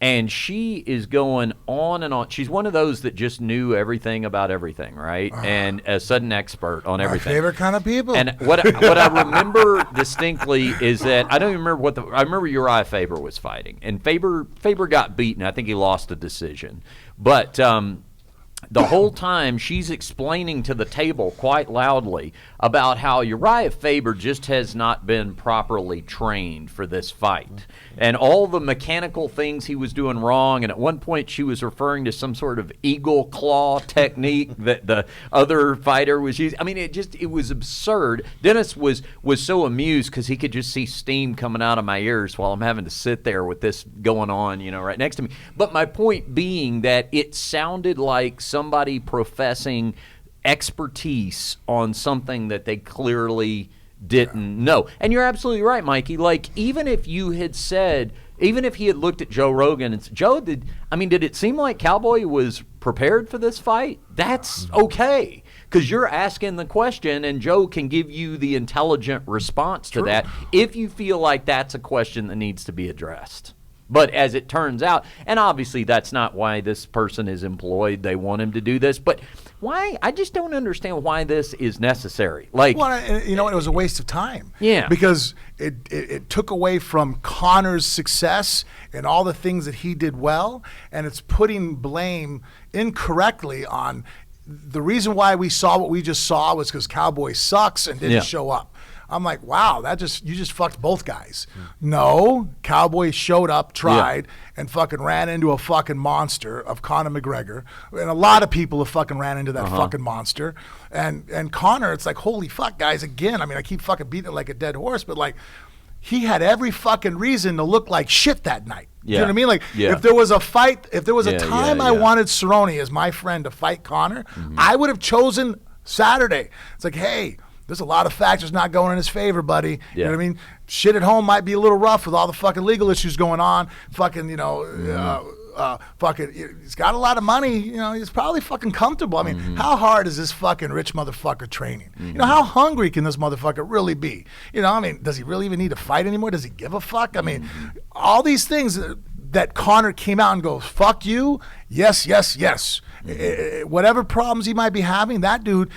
And she is going on and on. She's one of those that just knew everything about everything, right? And a sudden expert on everything. My favorite kind of people. And what I remember distinctly is that I don't even remember I remember Uriah Faber was fighting, and Faber got beaten. I think he lost a decision, but the whole time she's explaining to the table quite loudly about how Uriah Faber just has not been properly trained for this fight and all the mechanical things he was doing wrong. And at one point she was referring to some sort of eagle claw technique that the other fighter was using. I mean, it was absurd. Dennis was so amused because he could just see steam coming out of my ears while I'm having to sit there with this going on, right next to me. But my point being that it sounded like somebody professing expertise on something that they clearly didn't know. And you're absolutely right, Mikey. Like, even if he had looked at Joe Rogan and said, Joe, did it seem like Cowboy was prepared for this fight? That's okay, because you're asking the question and Joe can give you the intelligent response to that if you feel like that's a question that needs to be addressed. But as it turns out, and obviously that's not why this person is employed, they want him to do this, but why? I just don't understand why this is necessary. Like, well, it was a waste of time. Yeah. Because it took away from Conor's success and all the things that he did well, and it's putting blame incorrectly on the reason why we saw what we just saw was because Cowboy sucks and didn't show up. I'm like, wow, you just fucked both guys. No, Cowboy showed up, tried, and fucking ran into a fucking monster of Conor McGregor. And a lot of people have fucking ran into that fucking monster. And Conor, it's like, holy fuck, guys, again. I mean, I keep fucking beating it like a dead horse, but like, he had every fucking reason to look like shit that night. Yeah. You know what I mean? Like, if there was a fight, if there was a time I wanted Cerrone as my friend to fight Conor, I would have chosen Saturday. It's like, hey, there's a lot of factors not going in his favor, buddy. You know what I mean? Shit at home might be a little rough with all the fucking legal issues going on. Fucking, he's got a lot of money. He's probably fucking comfortable. I mean, how hard is this fucking rich motherfucker training? How hungry can this motherfucker really be? Does he really even need to fight anymore? Does he give a fuck? I mean, all these things that Conor came out and goes, fuck you, yes. Whatever problems he might be having, that dude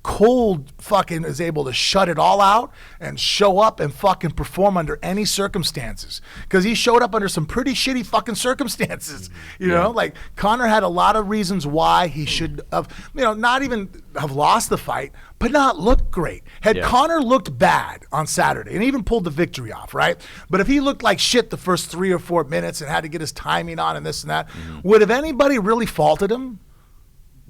cold fucking is able to shut it all out and show up and fucking perform under any circumstances. Because he showed up under some pretty shitty fucking circumstances. You know, like Conor had a lot of reasons why he should have, not even have lost the fight, but not looked great. Had Conor looked bad on Saturday and even pulled the victory off, right? But if he looked like shit the first 3 or 4 minutes and had to get his timing on and this and that, would have anybody really faulted him?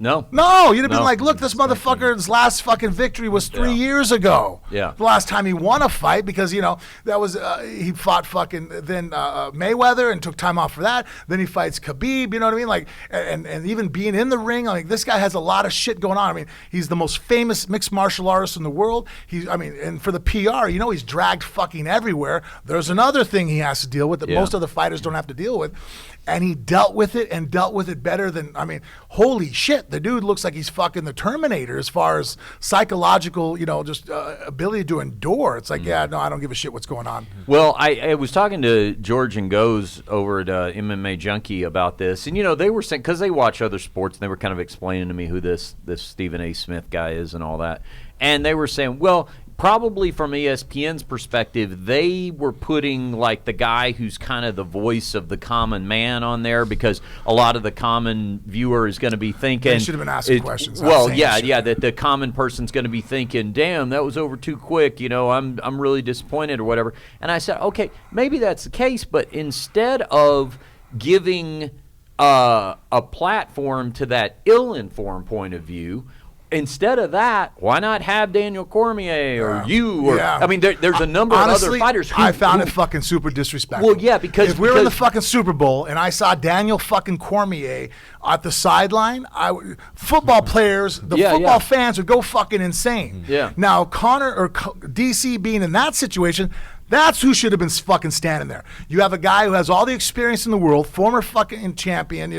No, you'd have been like, look, this motherfucker's last fucking victory was 3 years ago. Yeah. The last time he won a fight because, that was, he fought fucking then Mayweather and took time off for that. Then he fights Khabib, you know what I mean? Like, and even being in the ring, like this guy has a lot of shit going on. I mean, he's the most famous mixed martial artist in the world. And for the PR, he's dragged fucking everywhere. There's another thing he has to deal with that most other fighters don't have to deal with. And he dealt with it better than, holy shit, the dude looks like he's fucking the Terminator as far as psychological, ability to endure. It's like, I don't give a shit what's going on. Well, I was talking to George and Goes over at MMA Junkie about this, and, they were saying, because they watch other sports, and they were kind of explaining to me who this Stephen A. Smith guy is and all that. And they were saying, well, probably from ESPN's perspective, they were putting like the guy who's kind of the voice of the common man on there because a lot of the common viewer is going to be thinking. They should have been asking questions. Well, that the common person's going to be thinking, "Damn, that was over too quick." I'm really disappointed or whatever. And I said, okay, maybe that's the case, but instead of giving a platform to that ill-informed point of view. Instead of that, why not have Daniel Cormier or you? Or there's a number of other fighters. I found it fucking super disrespectful. Well, yeah, because if we were in the fucking Super Bowl and I saw Daniel fucking Cormier at the sideline, football players, football fans would go fucking insane. Yeah. Now Conor or DC being in that situation. That's who should have been fucking standing there. You have a guy who has all the experience in the world, former fucking champion,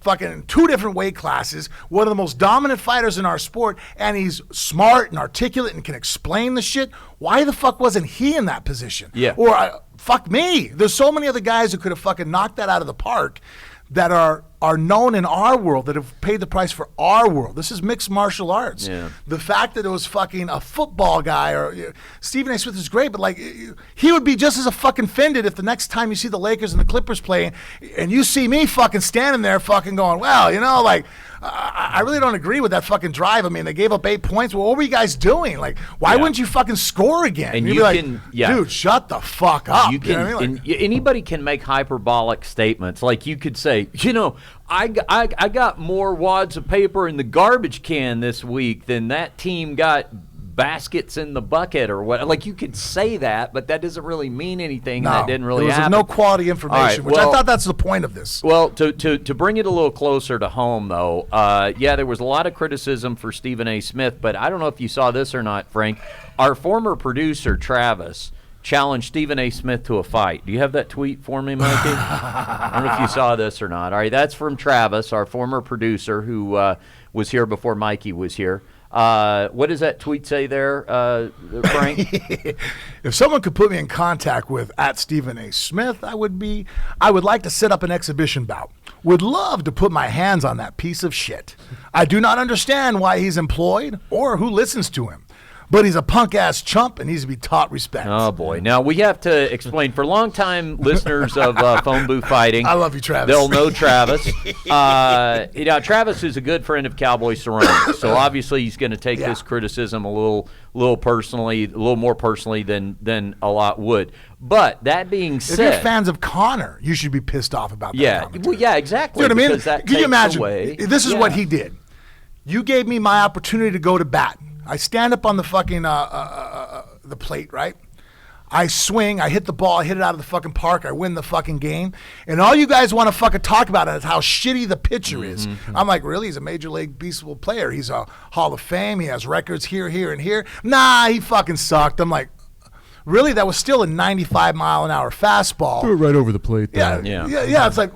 fucking 2 different weight classes, one of the most dominant fighters in our sport, and he's smart and articulate and can explain the shit. Why the fuck wasn't he in that position? Yeah. Or fuck me. There's so many other guys who could have fucking knocked that out of the park that are known in our world, that have paid the price for our world. This is mixed martial arts. Yeah. The fact that it was fucking a football guy or Stephen A. Smith is great, but like he would be just as fucking offended if the next time you see the Lakers and the Clippers playing and you see me fucking standing there fucking going, well, I really don't agree with that fucking drive. I mean, they gave up 8 points. Well, what were you guys doing? Like, why wouldn't you fucking score again? And you'd be like, dude, shut the fuck up. Anybody can make hyperbolic statements. Like you could say, I got more wads of paper in the garbage can this week than that team got baskets in the bucket or what. Like you could say that, but that doesn't really mean anything. No, that didn't really happen. No quality information, which I thought that's the point of this. Well, to bring it a little closer to home, though, there was a lot of criticism for Stephen A. Smith, but I don't know if you saw this or not, Frank. Our former producer, Travis, challenged Stephen A. Smith to a fight. Do you have that tweet for me, Mikey? I don't know if you saw this or not. All right, that's from Travis, our former producer who was here before Mikey was here. What does that tweet say there, Frank? If someone could put me in contact with @Stephen A. Smith, I would like to set up an exhibition bout. Would love to put my hands on that piece of shit. I do not understand why he's employed or who listens to him. But he's a punk-ass chump and needs to be taught respect. Oh, boy. Now, we have to explain. For long-time listeners of Phone Booth Fighting, I love you, Travis. They'll know Travis. Travis is a good friend of Cowboy Cerrone, so obviously he's going to take this criticism a little more personally than a lot would. But that being said, if you're fans of Conor, you should be pissed off about that. Well, yeah, exactly. You know what I mean? Can you imagine? This is what he did. You gave me my opportunity to go to bat. I stand up on the fucking the plate, right? I swing, I hit the ball, I hit it out of the fucking park, I win the fucking game. And all you guys want to fucking talk about is how shitty the pitcher is. I'm like, really? He's a Major League Baseball player. He's a Hall of Fame. He has records here, and here. Nah, he fucking sucked. I'm like, really, that was still a 95-mile-an-hour fastball. Threw it right over the plate. Yeah. It's like,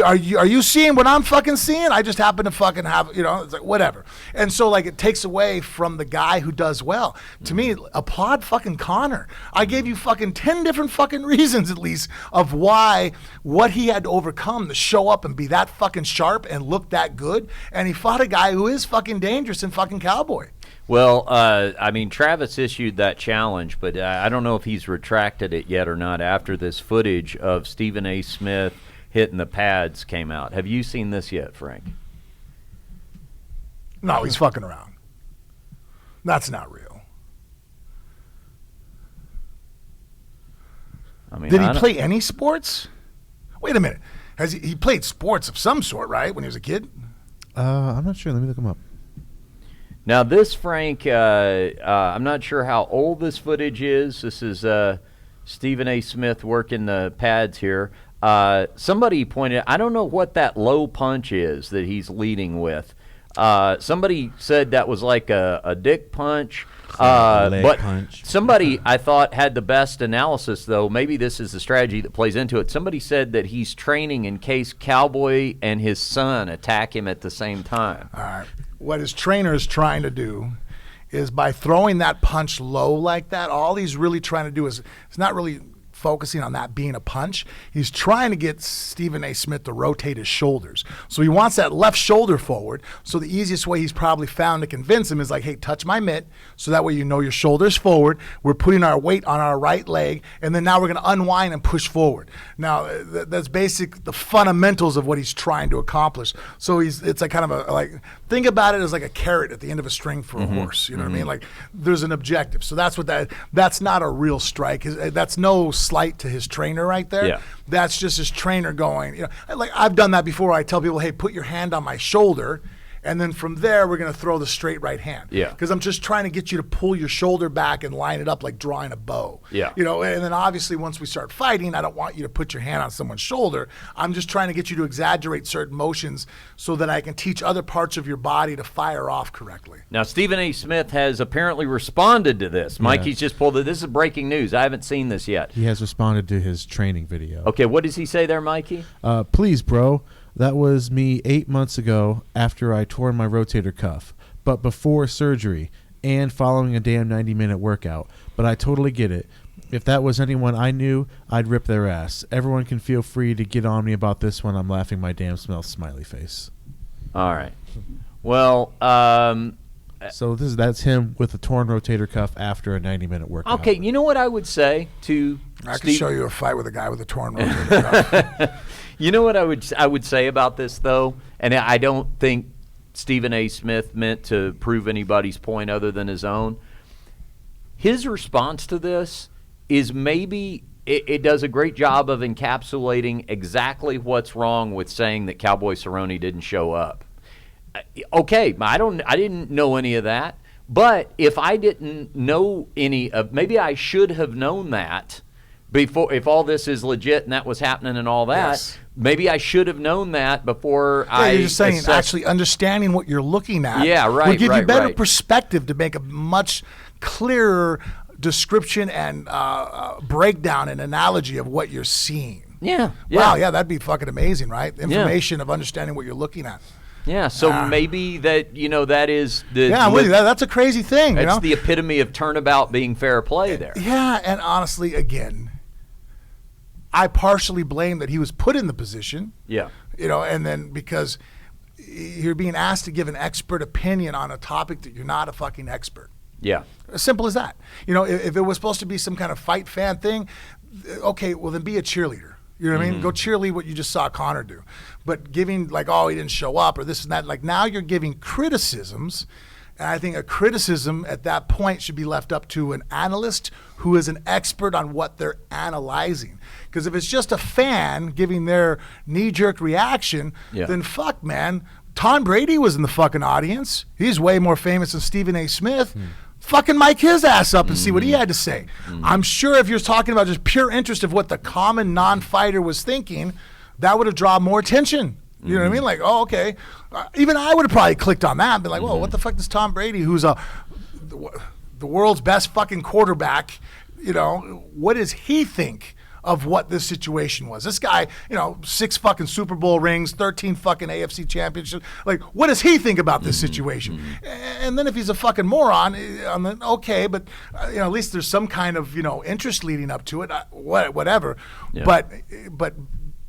are you seeing what I'm fucking seeing? I just happen to fucking have, it's like whatever. And so like it takes away from the guy who does well. To me, applaud fucking Conor. I gave you fucking 10 different fucking reasons at least of what he had to overcome to show up and be that fucking sharp and look that good. And he fought a guy who is fucking dangerous in fucking Cowboy. Well, I mean, Travis issued that challenge, but I don't know if he's retracted it yet or not after this footage of Stephen A. Smith hitting the pads came out. Have you seen this yet, Frank? No, he's fucking around. That's not real. I mean, did he play any sports? Wait a minute. He played sports of some sort, right, when he was a kid? I'm not sure. Let me look him up. Now, this, Frank, I'm not sure how old this footage is. This is Stephen A. Smith working the pads here. Somebody pointed out, I don't know what that low punch is that he's leading with. Somebody said that was like a dick punch. But punch. Somebody, I thought, had the best analysis, though. Maybe this is the strategy that plays into it. Somebody said that he's training in case Cowboy and his son attack him at the same time. All right. What his trainer is trying to do is by throwing that punch low like that, all he's really trying to do is it's not really focusing on that being a punch. He's trying to get Stephen A. Smith to rotate his shoulders. So he wants that left shoulder forward. So the easiest way he's probably found to convince him is like, hey, touch my mitt. So that way you know your shoulder's forward. We're putting our weight on our right leg. And then now we're going to unwind and push forward. Now, that's basic, the fundamentals of what he's trying to accomplish. So it's like kind of think about it as like a carrot at the end of a string for a horse. You know what I mean? Like there's an objective. So that's not a real strike. That's no slight to his trainer right there. Yeah. That's just his trainer going, like I've done that before. I tell people, hey, put your hand on my shoulder, and then from there we're going to throw the straight right hand. Yeah. Because I'm just trying to get you to pull your shoulder back and line it up like drawing a bow. Yeah. And then obviously once we start fighting, I don't want you to put your hand on someone's shoulder. I'm just trying to get you to exaggerate certain motions so that I can teach other parts of your body to fire off correctly. Now, Stephen A. Smith has apparently responded to this. Mikey's just pulled it. This is breaking news. I haven't seen this yet. He has responded to his training video. Okay, what does he say there, Mikey? Please, bro. That was me 8 months ago after I tore my rotator cuff, but before surgery and following a damn 90-minute workout. But I totally get it. If that was anyone I knew, I'd rip their ass. Everyone can feel free to get on me about this when I'm laughing my damn smiley face. All right. Well, so that's him with a torn rotator cuff after a 90-minute workout. Okay, you know what I would say to I could show you a fight with a guy with a torn rotator cuff. You know what I would say about this, though? And I don't think Stephen A. Smith meant to prove anybody's point other than his own. His response to this is maybe it does a great job of encapsulating exactly what's wrong with saying that Cowboy Cerrone didn't show up. Okay, I didn't know any of that. But if I didn't know any of, maybe I should have known that before, if all this is legit and that was happening and all that. Yes. Maybe I should have known that before you're just saying actually understanding what you're looking at. Yeah, right. Will give you better perspective to make a much clearer description and breakdown and analogy of what you're seeing. Yeah. Wow, yeah, that'd be fucking amazing, right? Information of understanding what you're looking at. Yeah, so maybe that, that is the... Yeah, I'm with you. That's a crazy thing, That's the epitome of turnabout being fair play there. Yeah, and honestly, again, I partially blame that he was put in the position. Yeah. And then because you're being asked to give an expert opinion on a topic that you're not a fucking expert. Yeah. As simple as that. If it was supposed to be some kind of fight fan thing, okay, well then be a cheerleader. You know what I mean? Go cheerlead what you just saw Conor do. But giving he didn't show up or this and that, now you're giving criticisms. And I think a criticism at that point should be left up to an analyst who is an expert on what they're analyzing. Because if it's just a fan giving their knee-jerk reaction, then fuck, man. Tom Brady was in the fucking audience. He's way more famous than Stephen A. Smith. Fucking mic his ass up and see what he had to say. I'm sure if you're talking about just pure interest of what the common non-fighter was thinking, that would have drawn more attention. You know what I mean? Like, oh, okay. Even I would have probably clicked on that and been like, whoa, what the fuck does Tom Brady, who's the world's best fucking quarterback, what does he think of what this situation was? This guy, 6 fucking Super Bowl rings, 13 fucking AFC championships. Like, what does he think about this situation? And then if he's a fucking moron, okay, but at least there's some kind of interest leading up to it. Whatever. Yeah. But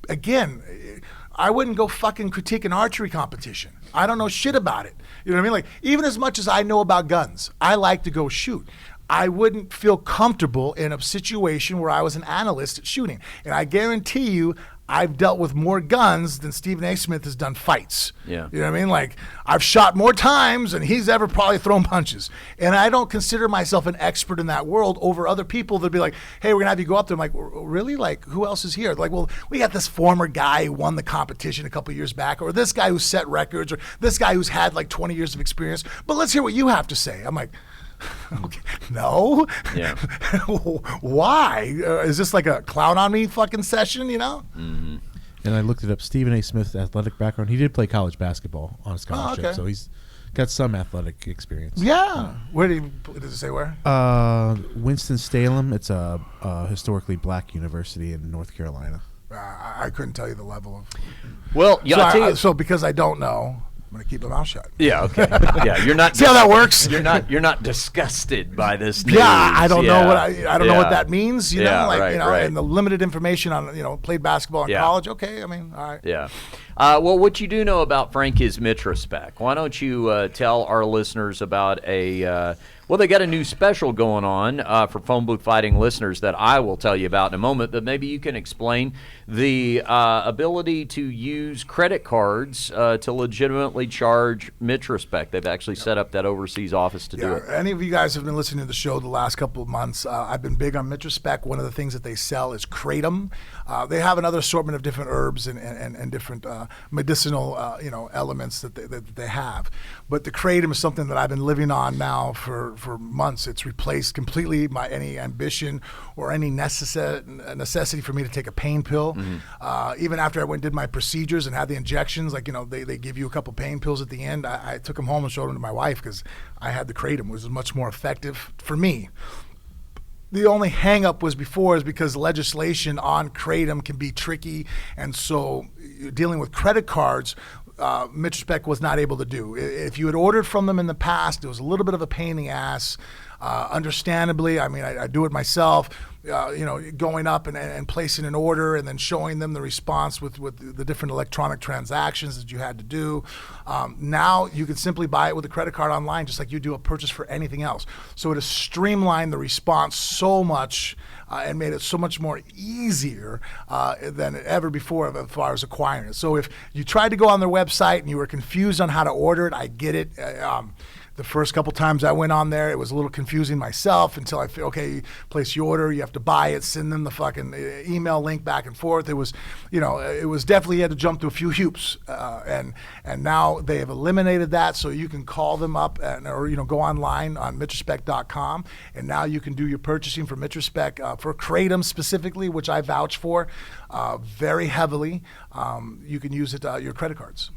again, I wouldn't go fucking critique an archery competition. I don't know shit about it. You know what I mean? Like, even as much as I know about guns, I like to go shoot. I wouldn't feel comfortable in a situation where I was an analyst at shooting. And I guarantee you, I've dealt with more guns than Stephen A. Smith has done fights. Yeah. You know what I mean? Like, I've shot more times than he's ever probably thrown punches. And I don't consider myself an expert in that world over other people that'd be like, hey, we're going to have you go up there. I'm like, really? Like, who else is here? Like, well, we got this former guy who won the competition a couple years back, or this guy who set records, or this guy who's had like 20 years of experience. But let's hear what you have to say. I'm like, okay. No. Yeah. Why? Is this like a clown on me fucking session? Mm-hmm. And I looked it up. Stephen A. Smith's athletic background. He did play college basketball on a scholarship, so he's got some athletic experience. Yeah. Where does it say where? Winston-Salem. It's a historically black university in North Carolina. I couldn't tell you the level of. Well, yeah. So because I don't know, I'm gonna keep my mouth shut. Yeah, okay. Yeah, you're not. See how that works? You're not disgusted by this news. Yeah, I don't know what I don't know what that means. Right. And the limited information on played basketball in college. Okay, I mean, all right. Yeah. Well, what you do know about Frank is Mitrospec. Why don't you tell our listeners about they got a new special going on for phone booth fighting listeners that I will tell you about in a moment, but maybe you can explain the ability to use credit cards to legitimately charge Mitrospec. They've actually set up that overseas office to do it. Any of you guys have been listening to the show the last couple of months. I've been big on Mitrospec. One of the things that they sell is kratom. They have another assortment of different herbs and different medicinal elements that they have. But the kratom is something that I've been living on now for months. It's replaced completely any ambition or any necessity for me to take a pain pill. Mm-hmm. Even after I went and did my procedures and had the injections, they give you a couple pain pills at the end. I took them home and showed them to my wife because I had the kratom. It was much more effective for me. The only hang-up was before is because legislation on kratom can be tricky, and so dealing with credit cards, Mitrospec was not able to do. If you had ordered from them in the past, it was a little bit of a pain in the ass. Understandably, I mean, I do it myself. Going up and placing an order and then showing them the response with the different electronic transactions that you had to do. Now you can simply buy it with a credit card online, just like you do a purchase for anything else. So it has streamlined the response so much and made it so much more easier than ever before as far as acquiring it. So if you tried to go on their website and you were confused on how to order it, I get it. The first couple times I went on there, it was a little confusing myself until I feel, okay, you place your order, you have to buy it, send them the fucking email link back and forth. It was, it was definitely, you had to jump through a few hoops. And now they have eliminated that, so you can call them up or go online on Mitrospec.com, and now you can do your purchasing for Mitrospec for kratom specifically, which I vouch for very heavily. You can use it your credit cards.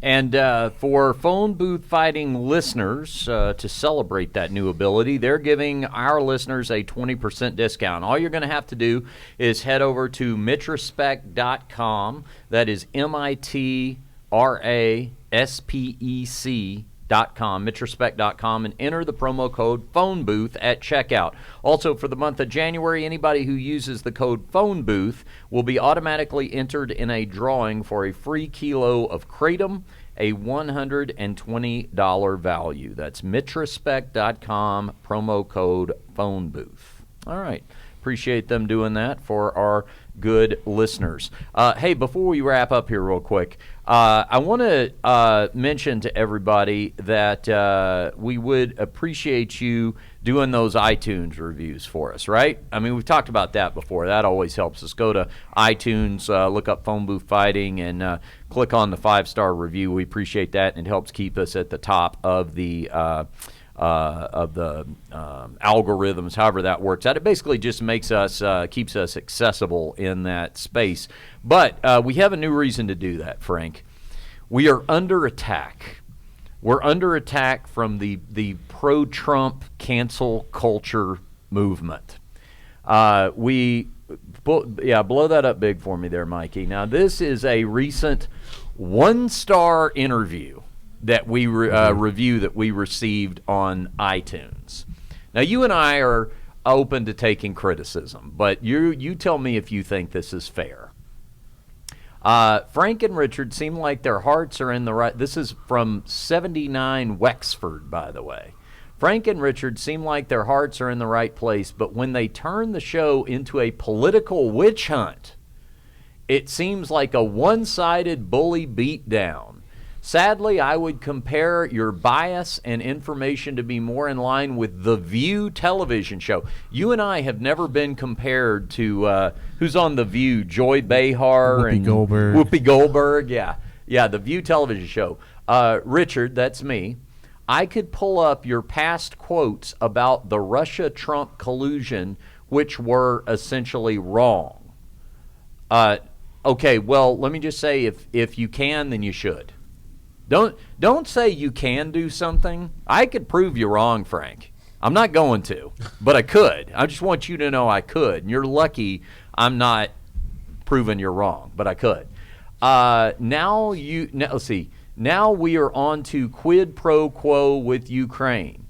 And for phone booth fighting listeners, to celebrate that new ability, they're giving our listeners a 20% discount. All you're going to have to do is head over to Mitrospec.com. That is MITRASPEC.com, Mitrospec.com, and enter the promo code PhoneBooth at checkout. Also, for the month of January, anybody who uses the code PhoneBooth will be automatically entered in a drawing for a free kilo of kratom, a $120 value. That's Mitrospec.com, promo code PhoneBooth. All right. Appreciate them doing that for our good listeners. Hey, before we wrap up here real quick, I want to mention to everybody that we would appreciate you doing those iTunes reviews for us, right? I mean, we've talked about that before. That always helps us. Go to iTunes, look up Phone Booth Fighting, and click on the 5-star review. We appreciate that, and it helps keep us at the top of the algorithms, however that works out. It basically just makes us, keeps us accessible in that space. But we have a new reason to do that, Frank. We are under attack. We're under attack from the pro-Trump cancel culture movement. Blow that up big for me there, Mikey. Now, this is a recent one-star interview that we review that we received on iTunes. Now, you and I are open to taking criticism, but you tell me if you think this is fair. Frank and Richard seem like their hearts are in the right. This is from 79 Wexford, by the way. Frank and Richard seem like their hearts are in the right place, but when they turn the show into a political witch hunt, it seems like a one-sided bully beatdown. Sadly, I would compare your bias and information to be more in line with The View television show. You and I have never been compared to, who's on The View? Joy Behar Whoopi and Goldberg. Whoopi Goldberg, yeah, The View television show. Richard, that's me. I could pull up your past quotes about the Russia-Trump collusion, which were essentially wrong. Okay, well, let me just say, if you can, then you should. Don't say you can do something. I could prove you wrong, Frank. I'm not going to, but I could. I just want you to know I could. And you're lucky I'm not proving you're wrong, but I could. Now we are on to quid pro quo with Ukraine.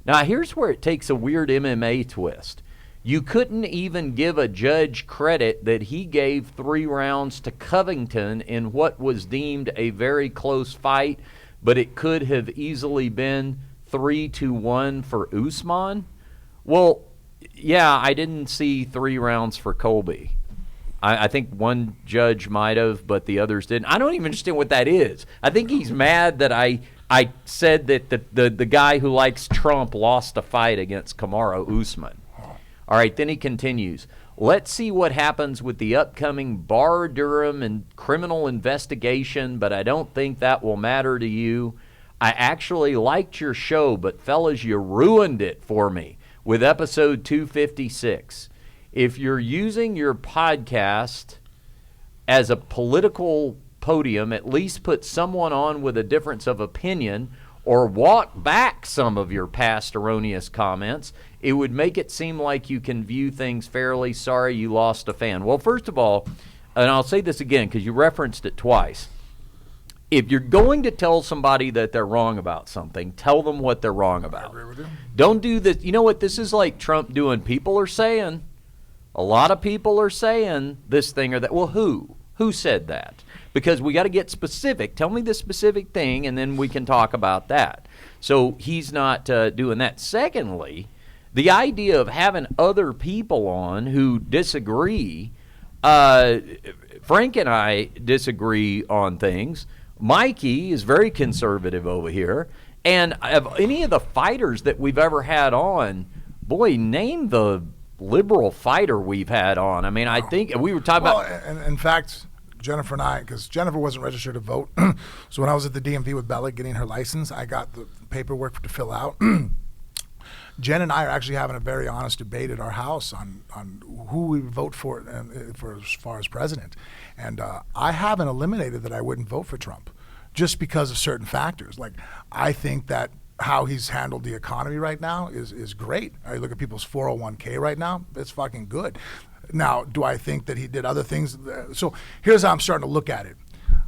Now, here's where it takes a weird MMA twist. You couldn't even give a judge credit that he gave 3 rounds to Covington in what was deemed a very close fight, but it could have easily been 3-1 for Usman. Well, yeah, I didn't see 3 rounds for Colby. I think one judge might have, but the others didn't. I don't even understand what that is. I think he's mad that I said that the guy who likes Trump lost a fight against Kamaru Usman. All right, then he continues. Let's see what happens with the upcoming Bar Durham and criminal investigation, but I don't think that will matter to you. I actually liked your show, but fellas, you ruined it for me with episode 256. If you're using your podcast as a political podium, at least put someone on with a difference of opinion or walk back some of your past erroneous comments. It would make it seem like you can view things fairly. Sorry you lost a fan. Well, first of all, and I'll say this again because you referenced it twice. If you're going to tell somebody that they're wrong about something, tell them what they're wrong about. I agree with you. Don't do this. You know what? This is like Trump doing. People are saying, a lot of people are saying this thing or that. Well, who? Who said that? Because we got to get specific. Tell me the specific thing, and then we can talk about that. So he's not doing that. Secondly, the idea of having other people on who disagree, Frank and I disagree on things. Mikey is very conservative over here. And of any of the fighters that we've ever had on, boy, name the liberal fighter we've had on. I mean, I think we were talking about. And in fact, Jennifer and I, because Jennifer wasn't registered to vote, so when I was at the DMV with Bella getting her license, I got the paperwork to fill out. Jen and I are actually having a very honest debate at our house on who we would vote for as far as president. And I haven't eliminated that I wouldn't vote for Trump just because of certain factors. Like, I think that how he's handled the economy right now is great. I look at people's 401k right now, it's fucking good. Now, do I think that he did other things? So here's how I'm starting to look at it.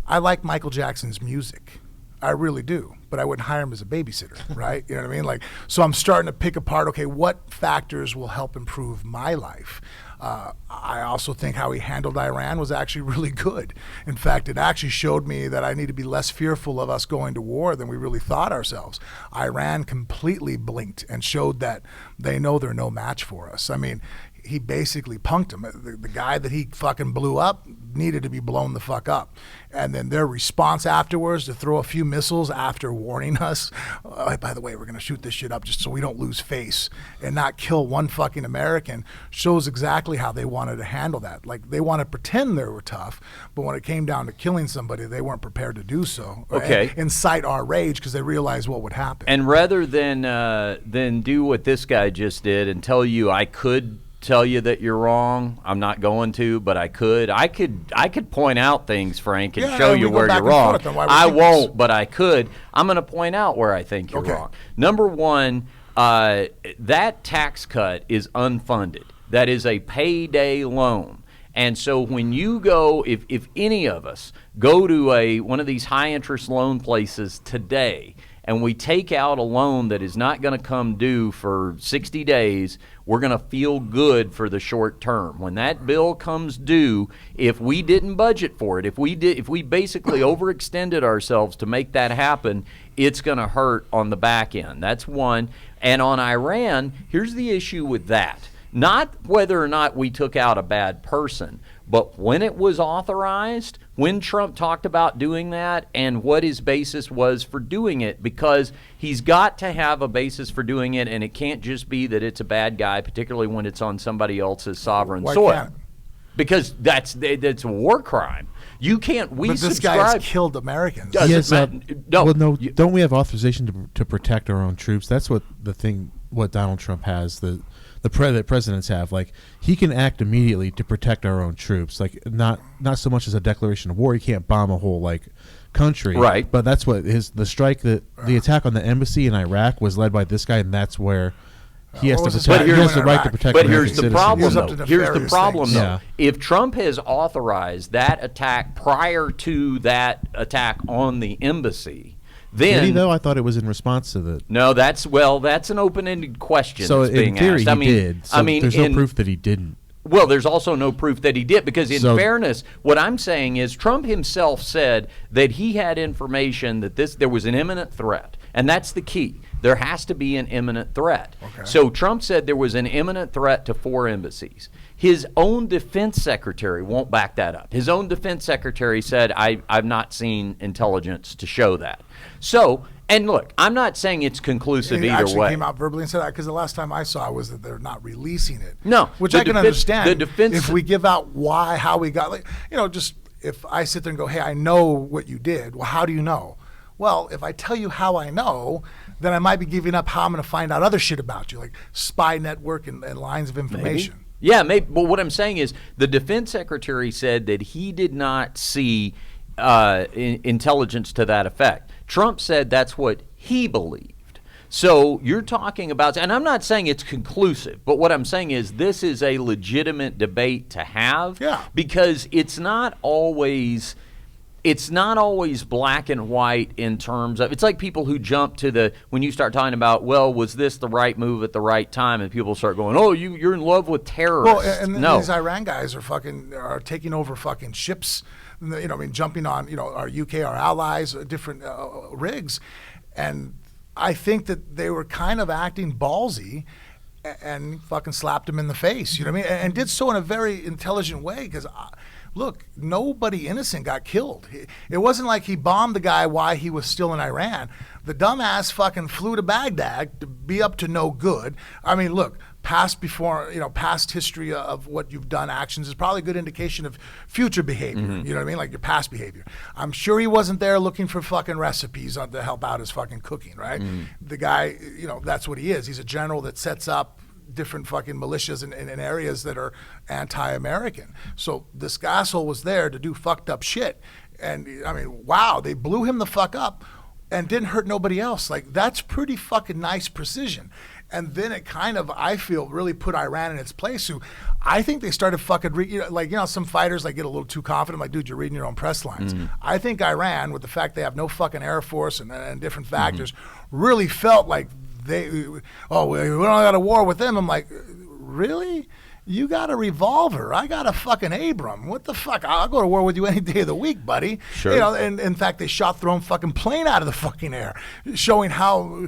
I like Michael Jackson's music. I really do, but I wouldn't hire him as a babysitter, right? You know what I mean? Like, so I'm starting to pick apart, okay, what factors will help improve my life? I also think how he handled Iran was actually really good. In fact, it actually showed me that I need to be less fearful of us going to war than we really thought ourselves. Iran completely blinked and showed that they know they're no match for us. I mean, he basically punked him. The guy that he fucking blew up needed to be blown the fuck up. And then their response afterwards to throw a few missiles after warning us, by the way, we're going to shoot this shit up just so we don't lose face and not kill one fucking American, shows exactly how they wanted to handle that. Like, they want to pretend they were tough, but when it came down to killing somebody, they weren't prepared to do so. Okay. And incite our rage because they realized what would happen. And rather than do what this guy just did and tell you I could tell you that you're wrong. I'm not going to, but I could. I could point out things, Frank, and show you where you're wrong. I won't, but I could. I'm going to point out where I think you're wrong. Number one, that tax cut is unfunded. That is a payday loan. And so when you go, if any of us go to one of these high-interest loan places today, and we take out a loan that is not going to come due for 60 days, we're going to feel good for the short term. When that bill comes due, if we didn't budget for it, if we basically overextended ourselves to make that happen, it's going to hurt on the back end. That's one. And on Iran, here's the issue with that. Not whether or not we took out a bad person, but when it was authorized, when Trump talked about doing that, and what his basis was for doing it, because he's got to have a basis for doing it, and it can't just be that it's a bad guy, particularly when it's on somebody else's sovereign soil. Can't? Because that's a war crime. You can't. But this guy's killed Americans. Yes, don't we have authorization to protect our own troops? That's what Donald Trump has. The presidents have, like, he can act immediately to protect our own troops, like not so much as a declaration of war. He can't bomb a whole country, right? But that's what the attack on the embassy in Iraq was led by this guy, and that's where he has to protect. He has the right to protect. But here's the problem, though. Here's the problem, though. Yeah. If Trump has authorized that attack prior to that attack on the embassy. Then, did he, though? I thought it was in response to the. No, that's an open-ended question. So that's being in theory, asked. he did. So there's no proof that he didn't. Well, there's also no proof that he did, because in fairness, what I'm saying is Trump himself said that he had information that there was an imminent threat, and that's the key. There has to be an imminent threat. Okay. So Trump said there was an imminent threat to 4 embassies. His own defense secretary won't back that up. His own defense secretary said, I've not seen intelligence to show that. So, and look, I'm not saying it's conclusive either way. He actually came out verbally and said that, because the last time I saw was that they're not releasing it. No. Which I can understand. The defense, if we give out how we got, just if I sit there and go, hey, I know what you did. Well, how do you know? Well, if I tell you how I know, then I might be giving up how I'm going to find out other shit about you, like spy network and lines of information. Maybe. Yeah, maybe. But what I'm saying is the defense secretary said that he did not see intelligence to that effect. Trump said that's what he believed. So you're talking about, and I'm not saying it's conclusive, but what I'm saying is this is a legitimate debate to have, because it's not always black and white in terms of, it's like people who jump to when you start talking about, well, was this the right move at the right time, and people start going, oh, you're in love with terrorists. Well, and no. These Iran guys are taking over fucking ships, jumping on, our UK, our allies, different rigs. And I think that they were kind of acting ballsy and fucking slapped him in the face, you know what I mean? And did so in a very intelligent way, because look, nobody innocent got killed. It wasn't like he bombed the guy while he was still in Iran. The dumbass fucking flew to Baghdad to be up to no good. I mean, look, past history of what you've done, actions is probably a good indication of future behavior. Mm-hmm. You know what I mean? Like your past behavior. I'm sure he wasn't there looking for fucking recipes to help out his fucking cooking, right? Mm-hmm. The guy, that's what he is. He's a general that sets up different fucking militias in areas that are anti-American. So this asshole was there to do fucked up shit. And I mean, wow, they blew him the fuck up and didn't hurt nobody else. Like, that's pretty fucking nice precision. And then it kind of, I feel, really put Iran in its place. Who I think they started fucking, some fighters get a little too confident. Like, dude, you're reading your own press lines. Mm-hmm. I think Iran, with the fact they have no fucking Air Force and different factors, really felt like we don't got a war with them. I'm like, really? You got a revolver. I got a fucking Abram. What the fuck? I'll go to war with you any day of the week, buddy. Sure. And in fact, they shot their own fucking plane out of the fucking air, showing how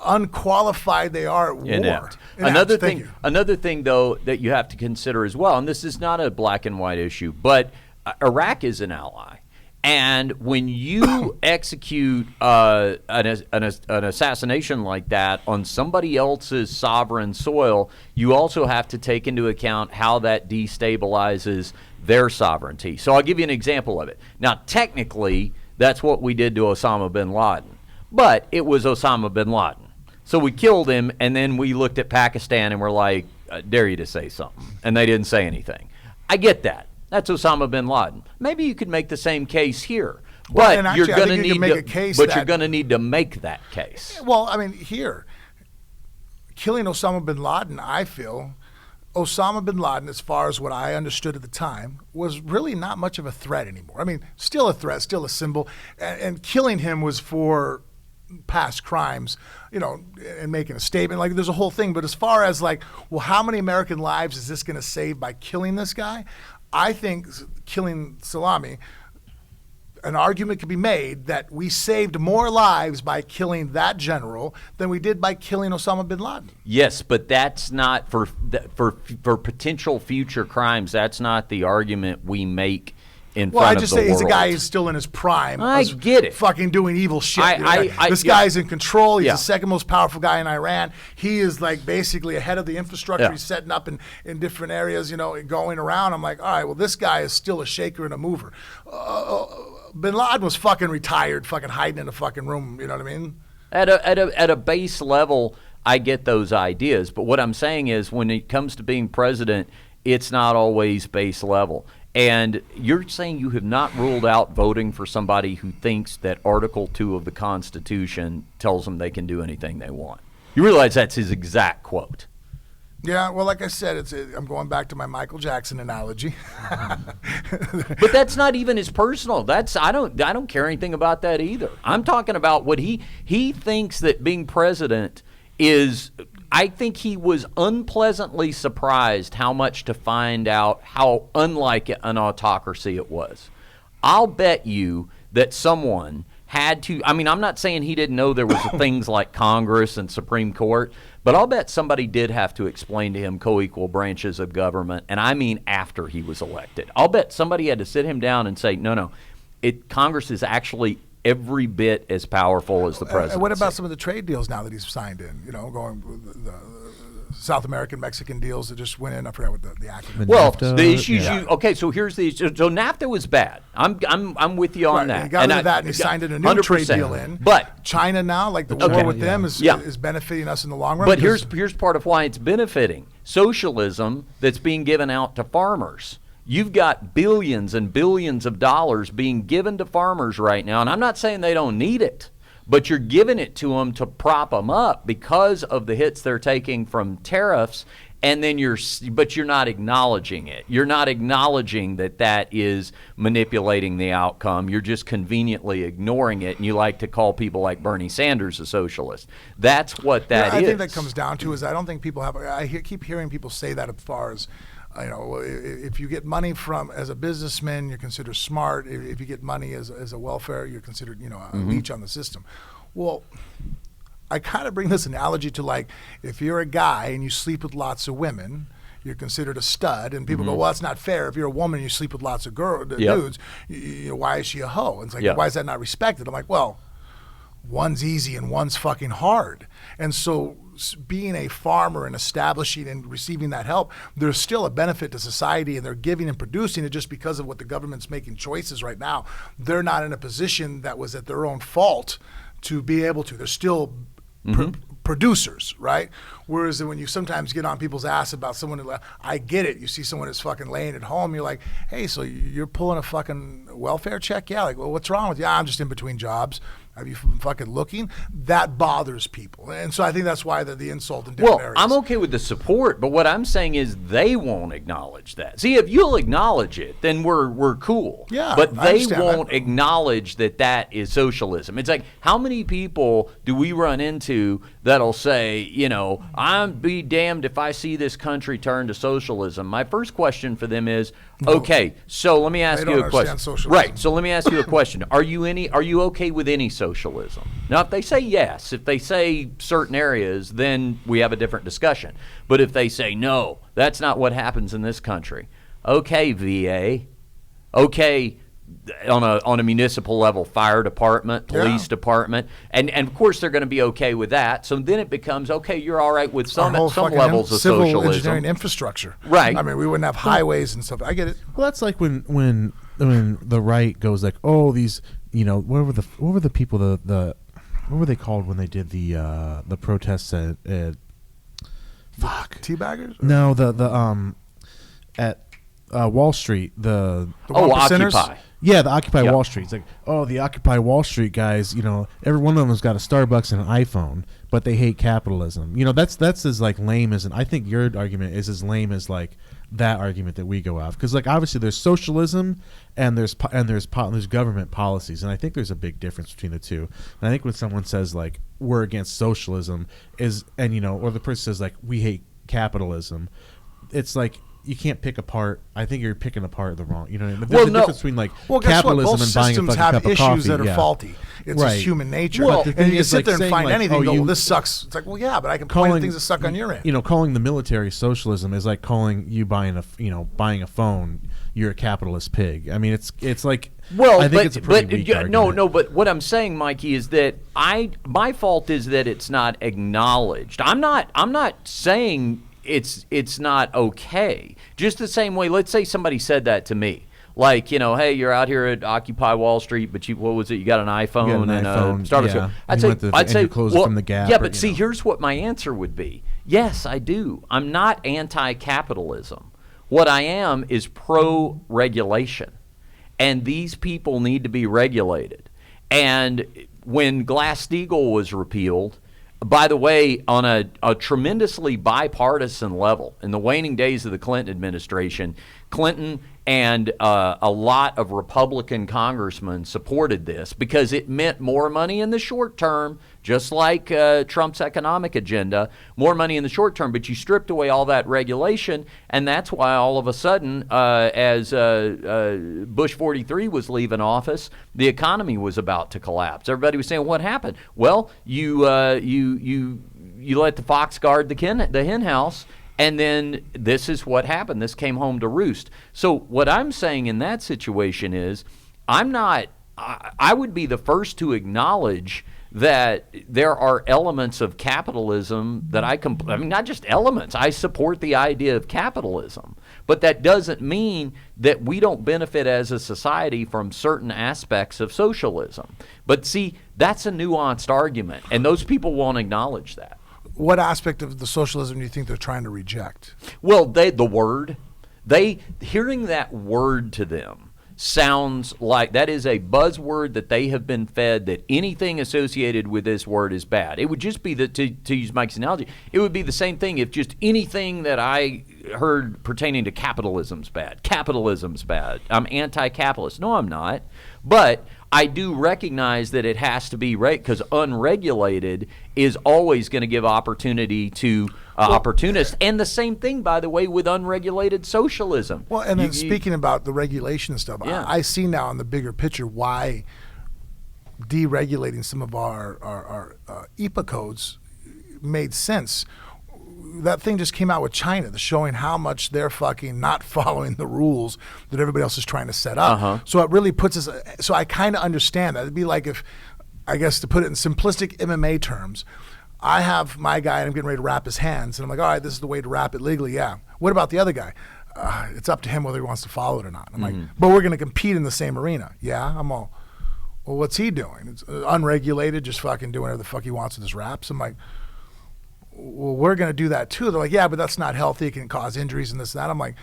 unqualified they are at war. Inept. Another thing, though, that you have to consider as well, and this is not a black and white issue, but Iraq is an ally. And when you execute an assassination like that on somebody else's sovereign soil, you also have to take into account how that destabilizes their sovereignty. So I'll give you an example of it. Now, technically, that's what we did to Osama bin Laden. But it was Osama bin Laden. So we killed him, and then we looked at Pakistan and we're like, dare you to say something, and they didn't say anything. I get that. That's Osama bin Laden. Maybe you could make the same case here. But well, you're going to need make a case. But you're going to need to make that case. Well, I mean, here, killing Osama bin Laden, I feel, Osama bin Laden, as far as what I understood at the time, was really not much of a threat anymore. I mean, still a threat, still a symbol, and killing him was for past crimes, and making a statement. Like, there's a whole thing. But as far as like, well, how many American lives is this going to save by killing this guy? I think killing Salami, an argument could be made that we saved more lives by killing that general than we did by killing Osama bin Laden. Yes, but that's not for potential future crimes. That's not the argument we make in front of the world. Well, I just say he's a guy who's still in his prime. I get it. Fucking doing evil shit. This guy's in control. He's the second most powerful guy in Iran. He is like basically ahead of the infrastructure. He's setting up in different areas, going around. I'm like, all right, well, this guy is still a shaker and a mover. Bin Laden was fucking retired, fucking hiding in a fucking room. You know what I mean? At a base level, I get those ideas. But what I'm saying is, when it comes to being president, it's not always base level. And you're saying you have not ruled out voting for somebody who thinks that Article 2 of the Constitution tells them they can do anything they want. You realize that's his exact quote. Yeah, well, like I said, I'm going back to my Michael Jackson analogy. But that's not even his personal. I don't care anything about that either. I'm talking about what he thinks that being president is. I think he was unpleasantly surprised how much to find out how unlike an autocracy it was. I'll bet you that someone had to. I mean, I'm not saying he didn't know there was things like Congress and Supreme Court, but I'll bet somebody did have to explain to him co-equal branches of government, and I mean after he was elected. I'll bet somebody had to sit him down and say, no, Congress is actually every bit as powerful as the presidency. And what about some of the trade deals now that he's signed in? Going with the South American, Mexican deals that just went in. I forgot what the acronym. Well, NAFTA, the issues okay. So here's the issue. So NAFTA was bad. I'm with you on that. He got rid of that, and he signed in a new 100%. Trade deal in. But China now, like the war with them, is benefiting us in the long run. But here's part of why it's benefiting socialism that's being given out to farmers. You've got billions and billions of dollars being given to farmers right now, and I'm not saying they don't need it, but you're giving it to them to prop them up because of the hits they're taking from tariffs, and then you're not acknowledging it. You're not acknowledging that is manipulating the outcome. You're just conveniently ignoring it, and you like to call people like Bernie Sanders a socialist. That's what that is. I think that comes down to is I don't think people have. Keep hearing people say that as far as. If you get money as a businessman, you're considered smart. If you get money as a welfare, you're considered, a leech on the system. Well, I kind of bring this analogy to like, if you're a guy and you sleep with lots of women, you're considered a stud, and people go, well, that's not fair. If you're a woman and you sleep with lots of dudes, why is she a hoe? And it's like, why is that not respected? I'm like, well, one's easy and one's fucking hard. And so being a farmer and establishing and receiving that help, there's still a benefit to society, and they're giving and producing it just because of what the government's making choices right now. They're not in a position that was at their own fault to be able to. They're still producers, right? Whereas when you sometimes get on people's ass about someone, I get it. You see someone that's fucking laying at home, you're like, hey, so you're pulling a fucking welfare check? Yeah, like, well, what's wrong with you? I'm just in between jobs. Have you been fucking looking? That bothers people. And so I think that's why the insult in different areas. I'm okay with the support, but what I'm saying is they won't acknowledge that. See, if you'll acknowledge it, then we're cool. Yeah, but they won't acknowledge that is socialism. It's like, how many people do we run into that'll say, I'm be damned if I see this country turn to socialism? My first question for them is, okay, so let me ask you a question. Right, so let me ask you a question. Are you okay with any socialism? Now, if they say yes, if they say certain areas, then we have a different discussion. But if they say no, that's not what happens in this country. Okay, VA. Okay, on a municipal level, fire department, police department, and of course they're going to be okay with that. So then it becomes, okay, you're all right with some levels of civil socialism. Engineering infrastructure, right? I mean, we wouldn't have highways and stuff. I get it. Well, that's like when the right goes like, oh, these, what were the people what were they called when they did the protests at Teabaggers? No, the at Wall Street, the Occupy. Yeah, the Occupy Wall Street. It's like, the Occupy Wall Street guys, every one of them has got a Starbucks and an iPhone, but they hate capitalism. That's as like lame as, I think your argument is as lame as like that argument that we go off. Because like obviously there's socialism and there's government policies, and I think there's a big difference between the two. And I think when someone says like we're against socialism or the person says like we hate capitalism, it's like, you can't pick apart. I think you're picking apart the wrong. There's a difference between like capitalism and buying a fucking cup of coffee. Both systems have issues that are faulty. It's just human nature. Well, and you sit there and find anything. Well, this sucks. It's like, well, yeah, but I can point at things that suck on your end. Calling the military socialism is like calling you buying a phone. You're a capitalist pig. I mean, it's like. Well, I think it's a pretty weak argument. No. But what I'm saying, Mikey, is that my fault is that it's not acknowledged. I'm not saying it's not okay. Just the same way, let's say somebody said that to me. Like, hey, you're out here at Occupy Wall Street, but what was it? You got an iPhone and Starbucks. Yeah. I'd say, well, from the Gap. Yeah, but see, here's what my answer would be. Yes, I do. I'm not anti-capitalism. What I am is pro-regulation. And these people need to be regulated. And when Glass-Steagall was repealed, by the way, on a tremendously bipartisan level, in the waning days of the Clinton administration, Clinton and a lot of Republican congressmen supported this because it meant more money in the short term, just like Trump's economic agenda, more money in the short term, but you stripped away all that regulation, and that's why all of a sudden, as Bush 43 was leaving office, the economy was about to collapse. Everybody was saying, what happened? Well, you let the fox guard the hen house, and then this is what happened. This came home to roost. So what I'm saying in that situation is I would be the first to acknowledge that there are elements of capitalism that I mean, not just elements. I support the idea of capitalism. But that doesn't mean that we don't benefit as a society from certain aspects of socialism. But see, that's a nuanced argument, and those people won't acknowledge that. What aspect of the socialism do you think they're trying to reject? Well, hearing that word to them sounds like that is a buzzword that they have been fed, that anything associated with this word is bad. It would just be to use Mike's analogy, it would be the same thing if just anything that I heard pertaining to capitalism's bad. Capitalism's bad. I'm anti-capitalist. No, I'm not. But I do recognize that it has to be because unregulated is always going to give opportunity to opportunists. And the same thing, by the way, with unregulated socialism. Well, and then speaking about the regulation and stuff, yeah. I see now in the bigger picture why deregulating some of our EPA codes made sense. That thing just came out with China, showing how much they're fucking not following the rules that everybody else is trying to set up. Uh-huh. So it really puts us. So I kind of understand that. It'd be like if, I guess to put it in simplistic MMA terms, I have my guy and I'm getting ready to wrap his hands, and I'm like, all right, this is the way to wrap it legally. Yeah. What about the other guy? It's up to him whether he wants to follow it or not. I'm like, but we're going to compete in the same arena. Yeah. I'm all, well, what's he doing? It's unregulated, just fucking doing whatever the fuck he wants with his raps. I'm like, well, we're going to do that too. They're like, yeah, but that's not healthy. It can cause injuries and this and that. I'm like,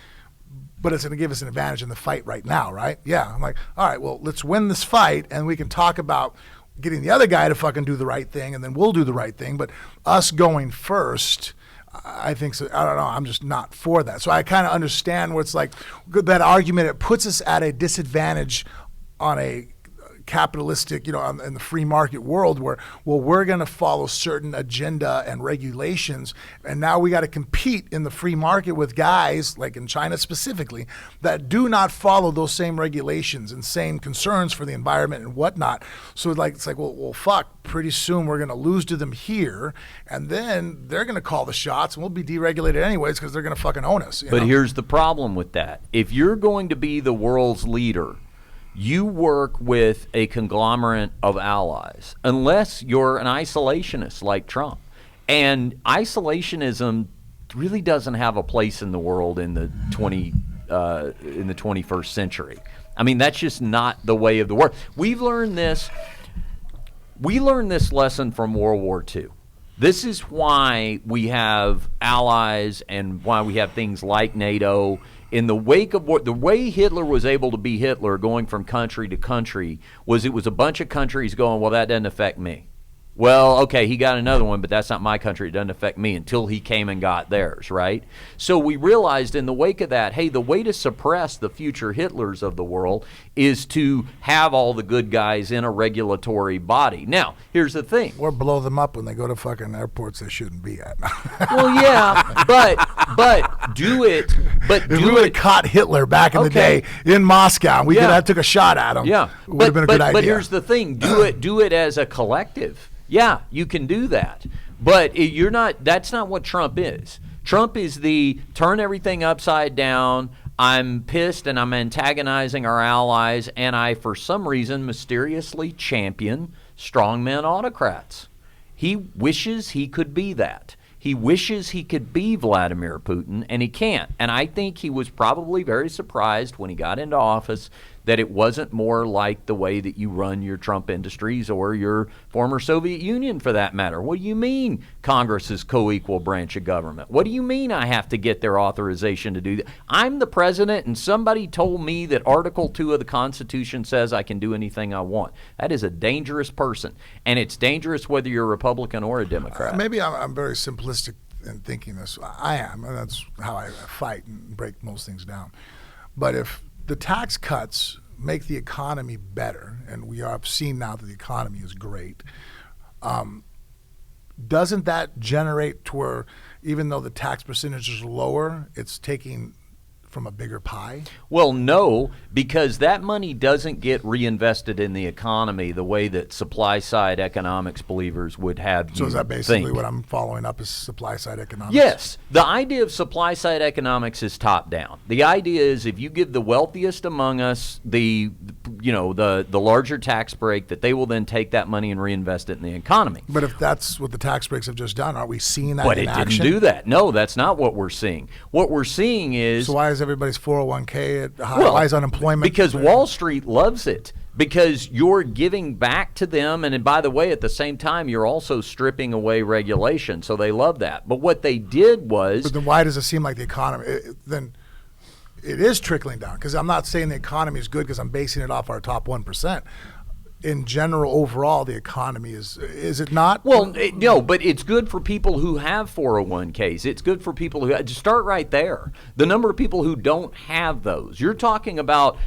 but it's going to give us an advantage in the fight right now, right? Yeah. I'm like, all right, well, let's win this fight and we can talk about getting the other guy to fucking do the right thing, and then we'll do the right thing. But us going first, I think so. I don't know. I'm just not for that. So I kind of understand where it's like that argument. It puts us at a disadvantage on a capitalistic, in the free market world where, well, we're going to follow certain agenda and regulations, and now we got to compete in the free market with guys like in China specifically that do not follow those same regulations and same concerns for the environment and whatnot. So it's like, well, fuck. Pretty soon we're going to lose to them here, and then they're going to call the shots, and we'll be deregulated anyways because they're going to fucking own us. But here's the problem with that: if you're going to be the world's leader, you work with a conglomerate of allies, unless you're an isolationist like Trump. And isolationism really doesn't have a place in the world in the 21st century. I mean, that's just not the way of the world. We learned this lesson from World War II. This is why we have allies and why we have things like NATO. In the wake of the way Hitler was able to be Hitler, going from country to country, was it was a bunch of countries going, well, that doesn't affect me. Well, okay, he got another one, but that's not my country. It doesn't affect me, until he came and got theirs, right? So we realized in the wake of that, hey, the way to suppress the future Hitlers of the world is to have all the good guys in a regulatory body. Now, here's the thing. Or blow them up when they go to fucking airports they shouldn't be at. Well, yeah, but do it. But if we would have caught Hitler back in the day in Moscow, we could have took a shot at him. Yeah, it would have been a good idea. But here's the thing: do it as a collective. Yeah, you can do that, but you're not. That's not what Trump is. Trump is the turn everything upside down. I'm pissed and I'm antagonizing our allies, and I, for some reason, mysteriously champion strongmen autocrats. He wishes he could be that. He wishes he could be Vladimir Putin, and he can't. And I think he was probably very surprised when he got into office that it wasn't more like the way that you run your Trump Industries or your former Soviet Union, for that matter. What do you mean Congress is co-equal branch of government? What do you mean I have to get their authorization to do that? I'm the president, and somebody told me that Article 2 of the Constitution says I can do anything I want. That is a dangerous person, and it's dangerous whether you're a Republican or a Democrat. Maybe I'm very simplistic in thinking this. I am, and that's how I fight and break most things down. But if the tax cuts make the economy better, and we have seen now that the economy is great, doesn't that generate to where even though the tax percentage is lower, it's taking from a bigger pie? Well, no, because that money doesn't get reinvested in the economy the way that supply-side economics believers would have you So is that basically think. what I'm following up is supply-side economics? Yes. The idea of supply-side economics is top-down. The idea is if you give the wealthiest among us the larger tax break, that they will then take that money and reinvest it in the economy. But if that's what the tax breaks have just done, aren't we seeing that But in it action? didn't do that. No, that's not what we're seeing. What we're seeing is... So why is everybody's 401k at high? Why is unemployment? Because Wall Street loves it. Because you're giving back to them, and by the way, at the same time, you're also stripping away regulation, so they love that. But what they did was... But then why does it seem like the economy... then it is trickling down, because I'm not saying the economy is good because I'm basing it off our top 1%. In general, overall, the economy is it not? Well, no, but it's good for people who have 401ks. It's good for people who start right there. The number of people who don't have those. You're talking about,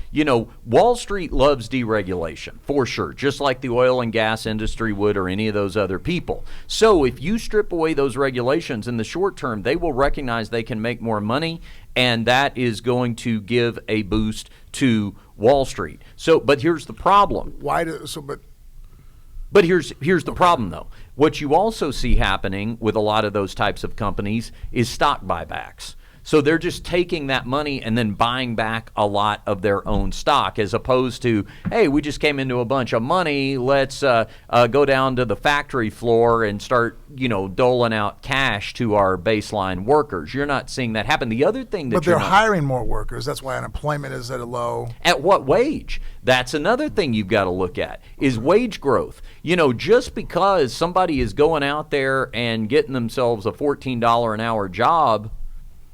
Wall Street loves deregulation for sure, just like the oil and gas industry would, or any of those other people. So if you strip away those regulations in the short term, they will recognize they can make more money, and that is going to give a boost to Wall Street. So, but here's the problem. But here's the problem, though. What you also see happening with a lot of those types of companies is stock buybacks. So they're just taking that money and then buying back a lot of their own stock, as opposed to, hey, we just came into a bunch of money. Let's go down to the factory floor and start, doling out cash to our baseline workers. You're not seeing that happen. The other thing that but they're hiring more workers. That's why unemployment is at a low. At what wage? That's another thing you've got to look at is wage growth. Just because somebody is going out there and getting themselves a $14 an hour job.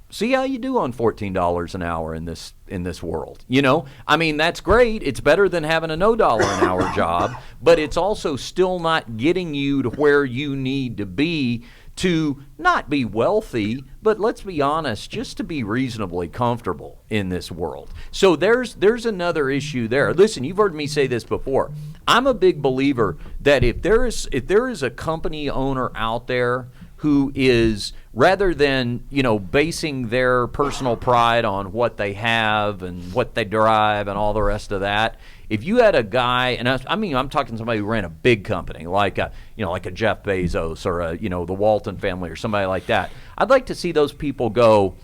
See how you do on $14 an hour in this world. That's great. It's better than having a no dollar an hour job, but it's also still not getting you to where you need to be to not be wealthy, but let's be honest, just to be reasonably comfortable in this world. So there's another issue there. Listen, you've heard me say this before. I'm a big believer that if there is a company owner out there who is, rather than, basing their personal pride on what they have and what they drive and all the rest of that, if you had a guy, and I'm talking somebody who ran a big company, like a Jeff Bezos or the Walton family or somebody like that, I'd like to see those people go,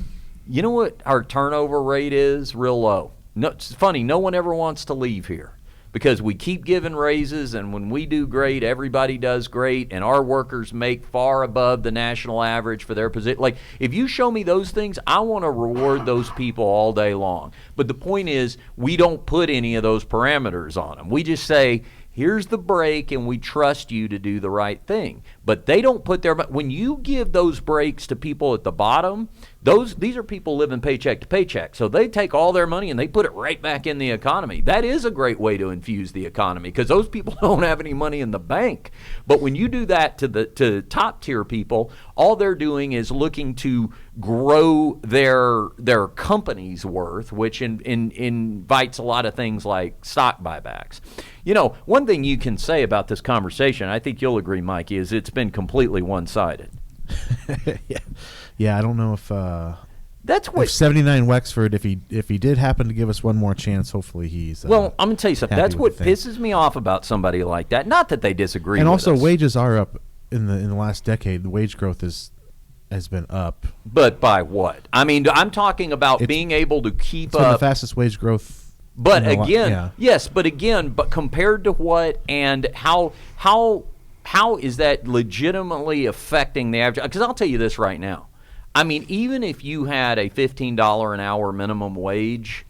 you know what our turnover rate is? Real low. No, it's funny, no one ever wants to leave here. Because we keep giving raises, and when we do great, everybody does great, and our workers make far above the national average for their position. Like, if you show me those things, I want to reward those people all day long. But the point is, we don't put any of those parameters on them. We just say, here's the break, and we trust you to do the right thing. But they don't put their, when you give those breaks to people at the bottom, these are people living paycheck to paycheck. So they take all their money and they put it right back in the economy. That is a great way to infuse the economy, because those people don't have any money in the bank. But when you do that to top tier people, all they're doing is looking to grow their company's worth, which invites a lot of things like stock buybacks. You know, one thing you can say about this conversation, I think you'll agree, Mikey, is it's been completely one-sided. Yeah, I don't know if that's what if 79 Wexford, if he did happen to give us one more chance, hopefully he's well, I'm gonna tell you something. That's what pisses me off about somebody like that. Not that they disagree. And with also, us. wages are up in the last decade. The wage growth has been up. But by what? I mean, I'm talking about being able to keep up. The fastest wage growth. But again, yes. But again, but compared to what and how is that legitimately affecting the average? Because I'll tell you this right now. I mean, even if you had a $15 an hour minimum wage,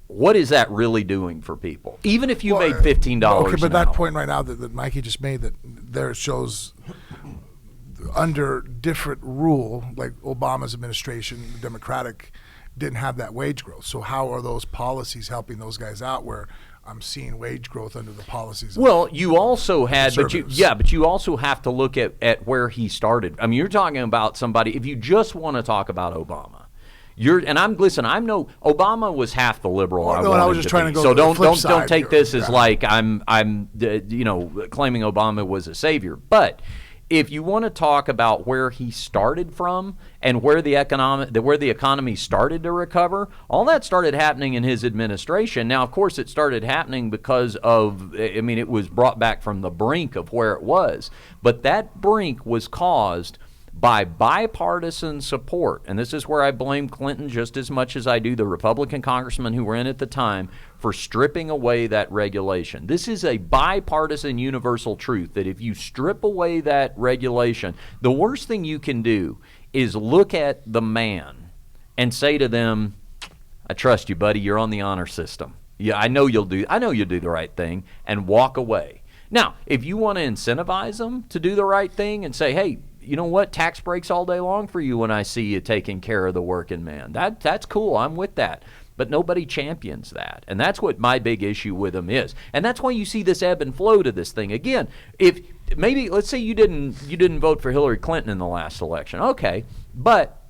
what is that really doing for people? Even if you made $15 okay, but an that hour. point right now that Mikey just made, that there shows under different rule, like Obama's administration, the Democratic, didn't have that wage growth. So how are those policies helping those guys out where I'm seeing wage growth under the policies? Well, you also had, but you also have to look at where he started. I mean, you're talking about somebody, if you just want to talk about Obama, Obama was half the liberal I was just trying to go. So don't take this as like I'm claiming Obama was a savior. But if you want to talk about where he started from and where the economy started to recover, all that started happening in his administration. Now, of course, it started happening because of, it was brought back from the brink of where it was. But that brink was caused by bipartisan support. And this is where I blame Clinton just as much as I do the Republican congressmen who were in at the time for stripping away that regulation. This is a bipartisan universal truth that if you strip away that regulation, the worst thing you can do is look at the man and say to them, I trust you, buddy, you're on the honor system. Yeah, I know you'll do the right thing, and walk away. Now, if you want to incentivize them to do the right thing and say, hey, you know what, tax breaks all day long for you when I see you taking care of the working man. That's cool. I'm with that. But nobody champions that. And that's what my big issue with them is. And that's why you see this ebb and flow to this thing. Again, if maybe, let's say you didn't vote for Hillary Clinton in the last election. Okay. But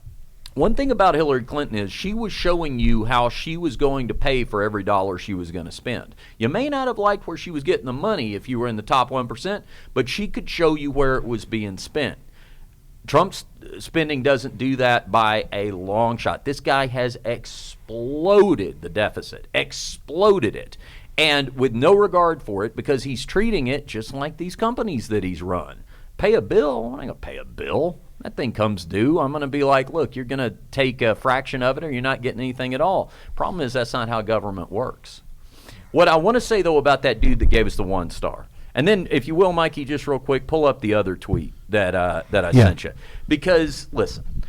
one thing about Hillary Clinton is she was showing you how she was going to pay for every dollar she was going to spend. You may not have liked where she was getting the money if you were in the top 1%, but she could show you where it was being spent. Trump's spending doesn't do that by a long shot. This guy has exploded the deficit, exploded it, and with no regard for it because he's treating it just like these companies that he's run. Pay a bill? I ain't going to pay a bill. That thing comes due. I'm going to be like, look, you're going to take a fraction of it or you're not getting anything at all. Problem is that's not how government works. What I want to say, though, about that dude that gave us the 1 star, and then, if you will, Mikey, just real quick, pull up the other tweet that I sent you. Because, listen,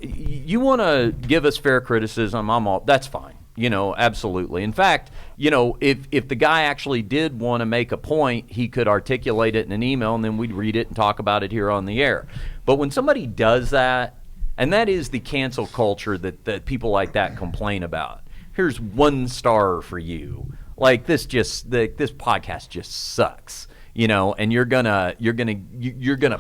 you want to give us fair criticism, that's fine. Absolutely. In fact, if the guy actually did want to make a point, he could articulate it in an email, and then we'd read it and talk about it here on the air. But when somebody does that, and that is the cancel culture that people like that complain about, here's 1 star for you. Like this podcast just sucks, and you're gonna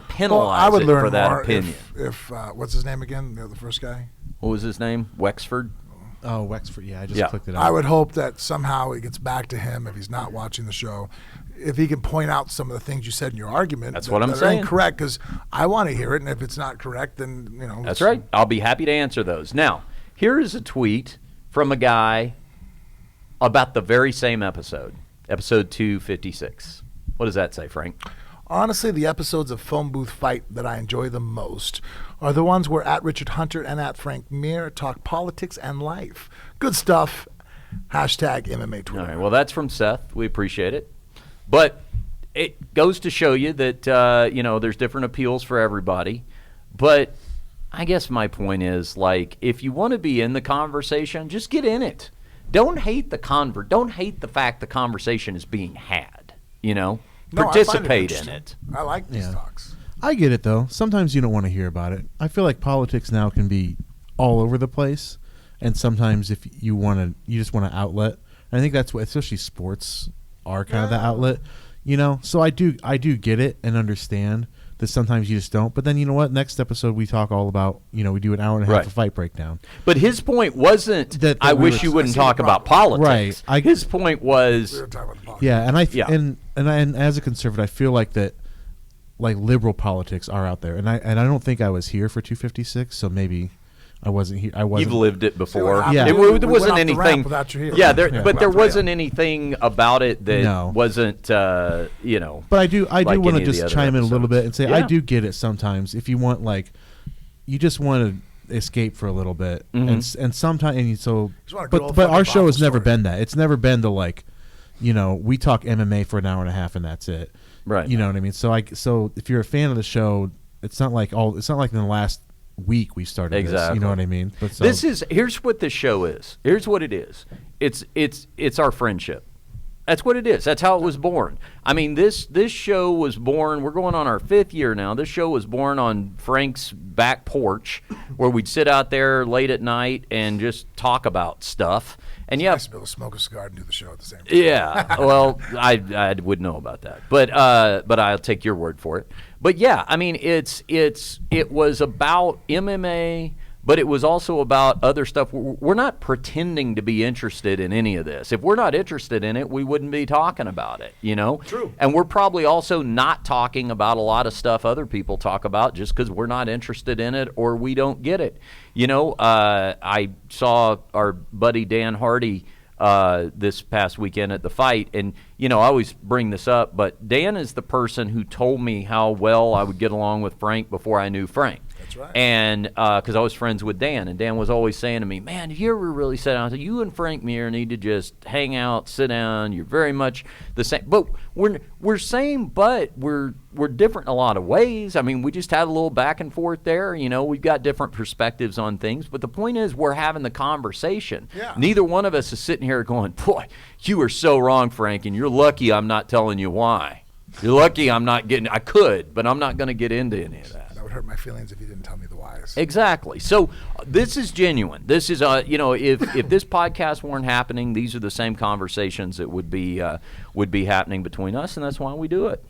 penalize it for that opinion. If what's his name again? The first guy. What was his name? Wexford. Oh, Wexford. Yeah, I just clicked it out. I would hope that somehow it gets back to him if he's not watching the show. If he can point out some of the things you said in your argument, that's what I'm saying. Incorrect, because I want to hear it, and if it's not correct, then That's right. I'll be happy to answer those. Now, here is a tweet from a guy about the very same episode 256. What does that say, Frank? Honestly, the episodes of Phone Booth Fight that I enjoy the most are the ones where at Richard Hunter and at Frank Mir talk politics and life. Good stuff. Hashtag MMA Twitter. All right, well, that's from Seth. We appreciate it. But it goes to show you that, there's different appeals for everybody. But I guess my point is, if you want to be in the conversation, just get in it. Don't hate the fact the conversation is being had. participate in it. I like these talks. I get it, though. Sometimes you don't want to hear about it. I feel like politics now can be all over the place, and sometimes if you just want an outlet. And I think that's what, especially sports are kind of the outlet, So I do get it and understand that sometimes you just don't. But then you know what? Next episode we talk all about, we do an hour and a half of fight breakdown. But his point wasn't that I wish you wouldn't talk about politics. Right. His point was We were talking about politics. Yeah, and as a conservative, I feel like that, like liberal politics are out there, and I don't think I was here for 256, so maybe I wasn't here. You've lived it before. Yeah, there wasn't anything. But there wasn't anything about it that wasn't, But I do like want to any of just the chime other in a little episodes. bit and say I do get it sometimes. If you want, like, you just want to escape for a little bit, and sometimes but our show has never been that. It's never been to, like, we talk MMA for an hour and a half and that's it. Right. You know what I mean? So if you're a fan of the show, it's not like in the last week we started this. You know what I mean? But here's what this show is. Here's what it is. It's our friendship. That's what it is. That's how it was born. I mean, this show was born. We're going on our 5th year now. This show was born on Frank's back porch, where we'd sit out there late at night and just talk about stuff. And nice to be able to smoke a cigar and do the show at the same time. Yeah. Well, I would know about that, but I'll take your word for it. But yeah, I mean, it was about MMA. But it was also about other stuff. We're not pretending to be interested in any of this. If we're not interested in it, we wouldn't be talking about it, True. And we're probably also not talking about a lot of stuff other people talk about just because we're not interested in it or we don't get it. I saw our buddy Dan Hardy this past weekend at the fight, and I always bring this up, but Dan is the person who told me how well I would get along with Frank before I knew Frank. That's right. And because I was friends with Dan, and Dan was always saying to me, "Man, did you ever really sit down? You and Frank Muir need to just hang out, sit down. You're very much the same, but we're same, but we're different in a lot of ways. I mean, we just had a little back and forth there. We've got different perspectives on things, but the point is, we're having the conversation. Yeah. Neither one of us is sitting here going, "Boy, you are so wrong, Frank, and you're lucky I'm not telling you why. You're lucky I'm not getting. I could, but I'm not going to get into any of that." That would hurt my feelings if you didn't tell me the whys. Exactly. So this is genuine. This is, if this podcast weren't happening, these are the same conversations that would be happening between us, and that's why we do it.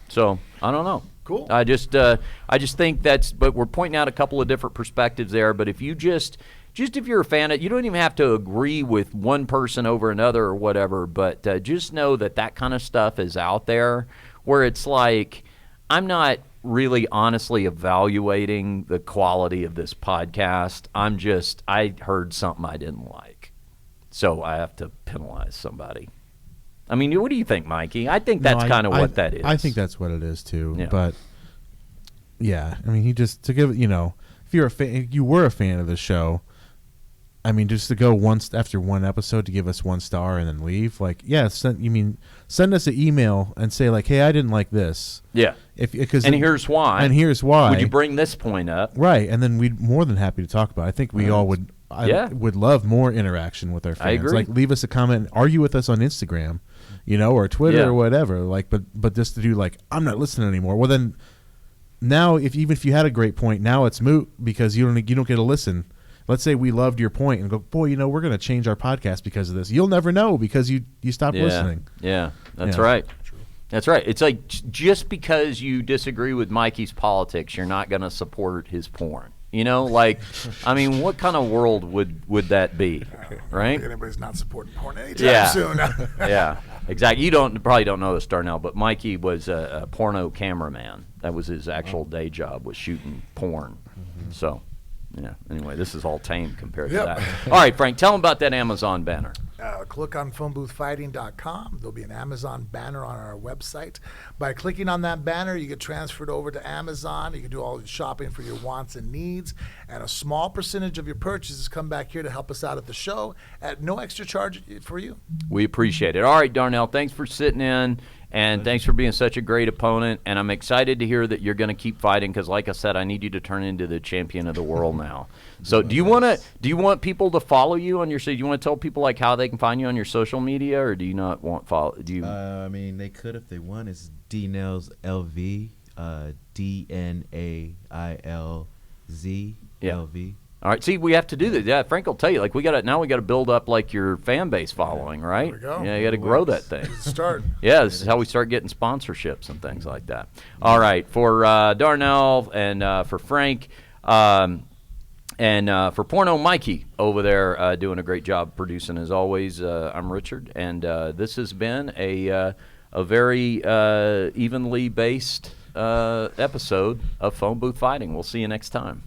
So I don't know. Cool. I just think but we're pointing out a couple of different perspectives there. But if you just if you're a fan of, you don't even have to agree with one person over another or whatever. But just know that kind of stuff is out there, where it's like, I'm not really honestly evaluating the quality of this podcast. I heard something I didn't like, so I have to penalize somebody. I mean, what do you think, Mikey? I think that's kind of what that is. I think that's what it is too. Yeah. But yeah, I mean, if you're a fan, you were a fan of the show. I mean, just to go after one episode to give us 1 star and then leave, like, yeah, send us an email and say, like, hey, I didn't like this. Yeah. Here's why. And here's why. Would you bring this point up? Right, and then we'd more than happy to talk about it. I think we all would. I would love more interaction with our fans. I agree. Like, leave us a comment, argue with us on Instagram, or Twitter or whatever. Like, but just to do, like, I'm not listening anymore. Well, then now even if you had a great point, now it's moot because you don't get to listen. Let's say we loved your point and go, boy, we're going to change our podcast because of this. You'll never know because you stopped listening. Yeah, that's right. True. That's right. It's like, just because you disagree with Mikey's politics, you're not going to support his porn. Like, I mean, what kind of world would that be, right? I don't think anybody's not supporting porn anytime soon. Yeah, exactly. You probably don't know this, Darnell, but Mikey was a porno cameraman. That was his actual day job, was shooting porn. Mm-hmm. So. Yeah. Anyway, this is all tame compared to that. All right, Frank, tell them about that Amazon banner. Click on phoneboothfighting.com. There'll be an Amazon banner on our website. By clicking on that banner, you get transferred over to Amazon. You can do all the shopping for your wants and needs. And a small percentage of your purchases come back here to help us out at the show at no extra charge for you. We appreciate it. All right, Darnell, thanks for sitting in. And thanks for being such a great opponent. And I'm excited to hear that you're going to keep fighting because, like I said, I need you to turn into the champion of the world now. So do you want people to follow you on your site? Do you want to tell people, like, how they can find you? find you on your social media, or do you not want follow? Do you? I mean, they could if they want. It's DNailz LV, DNAILZ LV. All right. See, we have to do that. Yeah, Frank will tell you. Like we got to build up like your fan base following, right? There we go. Yeah, you got to grow that thing. Start. Yeah, this is how we start getting sponsorships and things like that. All right, for Darnell and for Frank. And for Porno Mikey over there doing a great job producing as always, I'm Richard, and this has been a very evenly based episode of Phone Booth Fighting. We'll see you next time.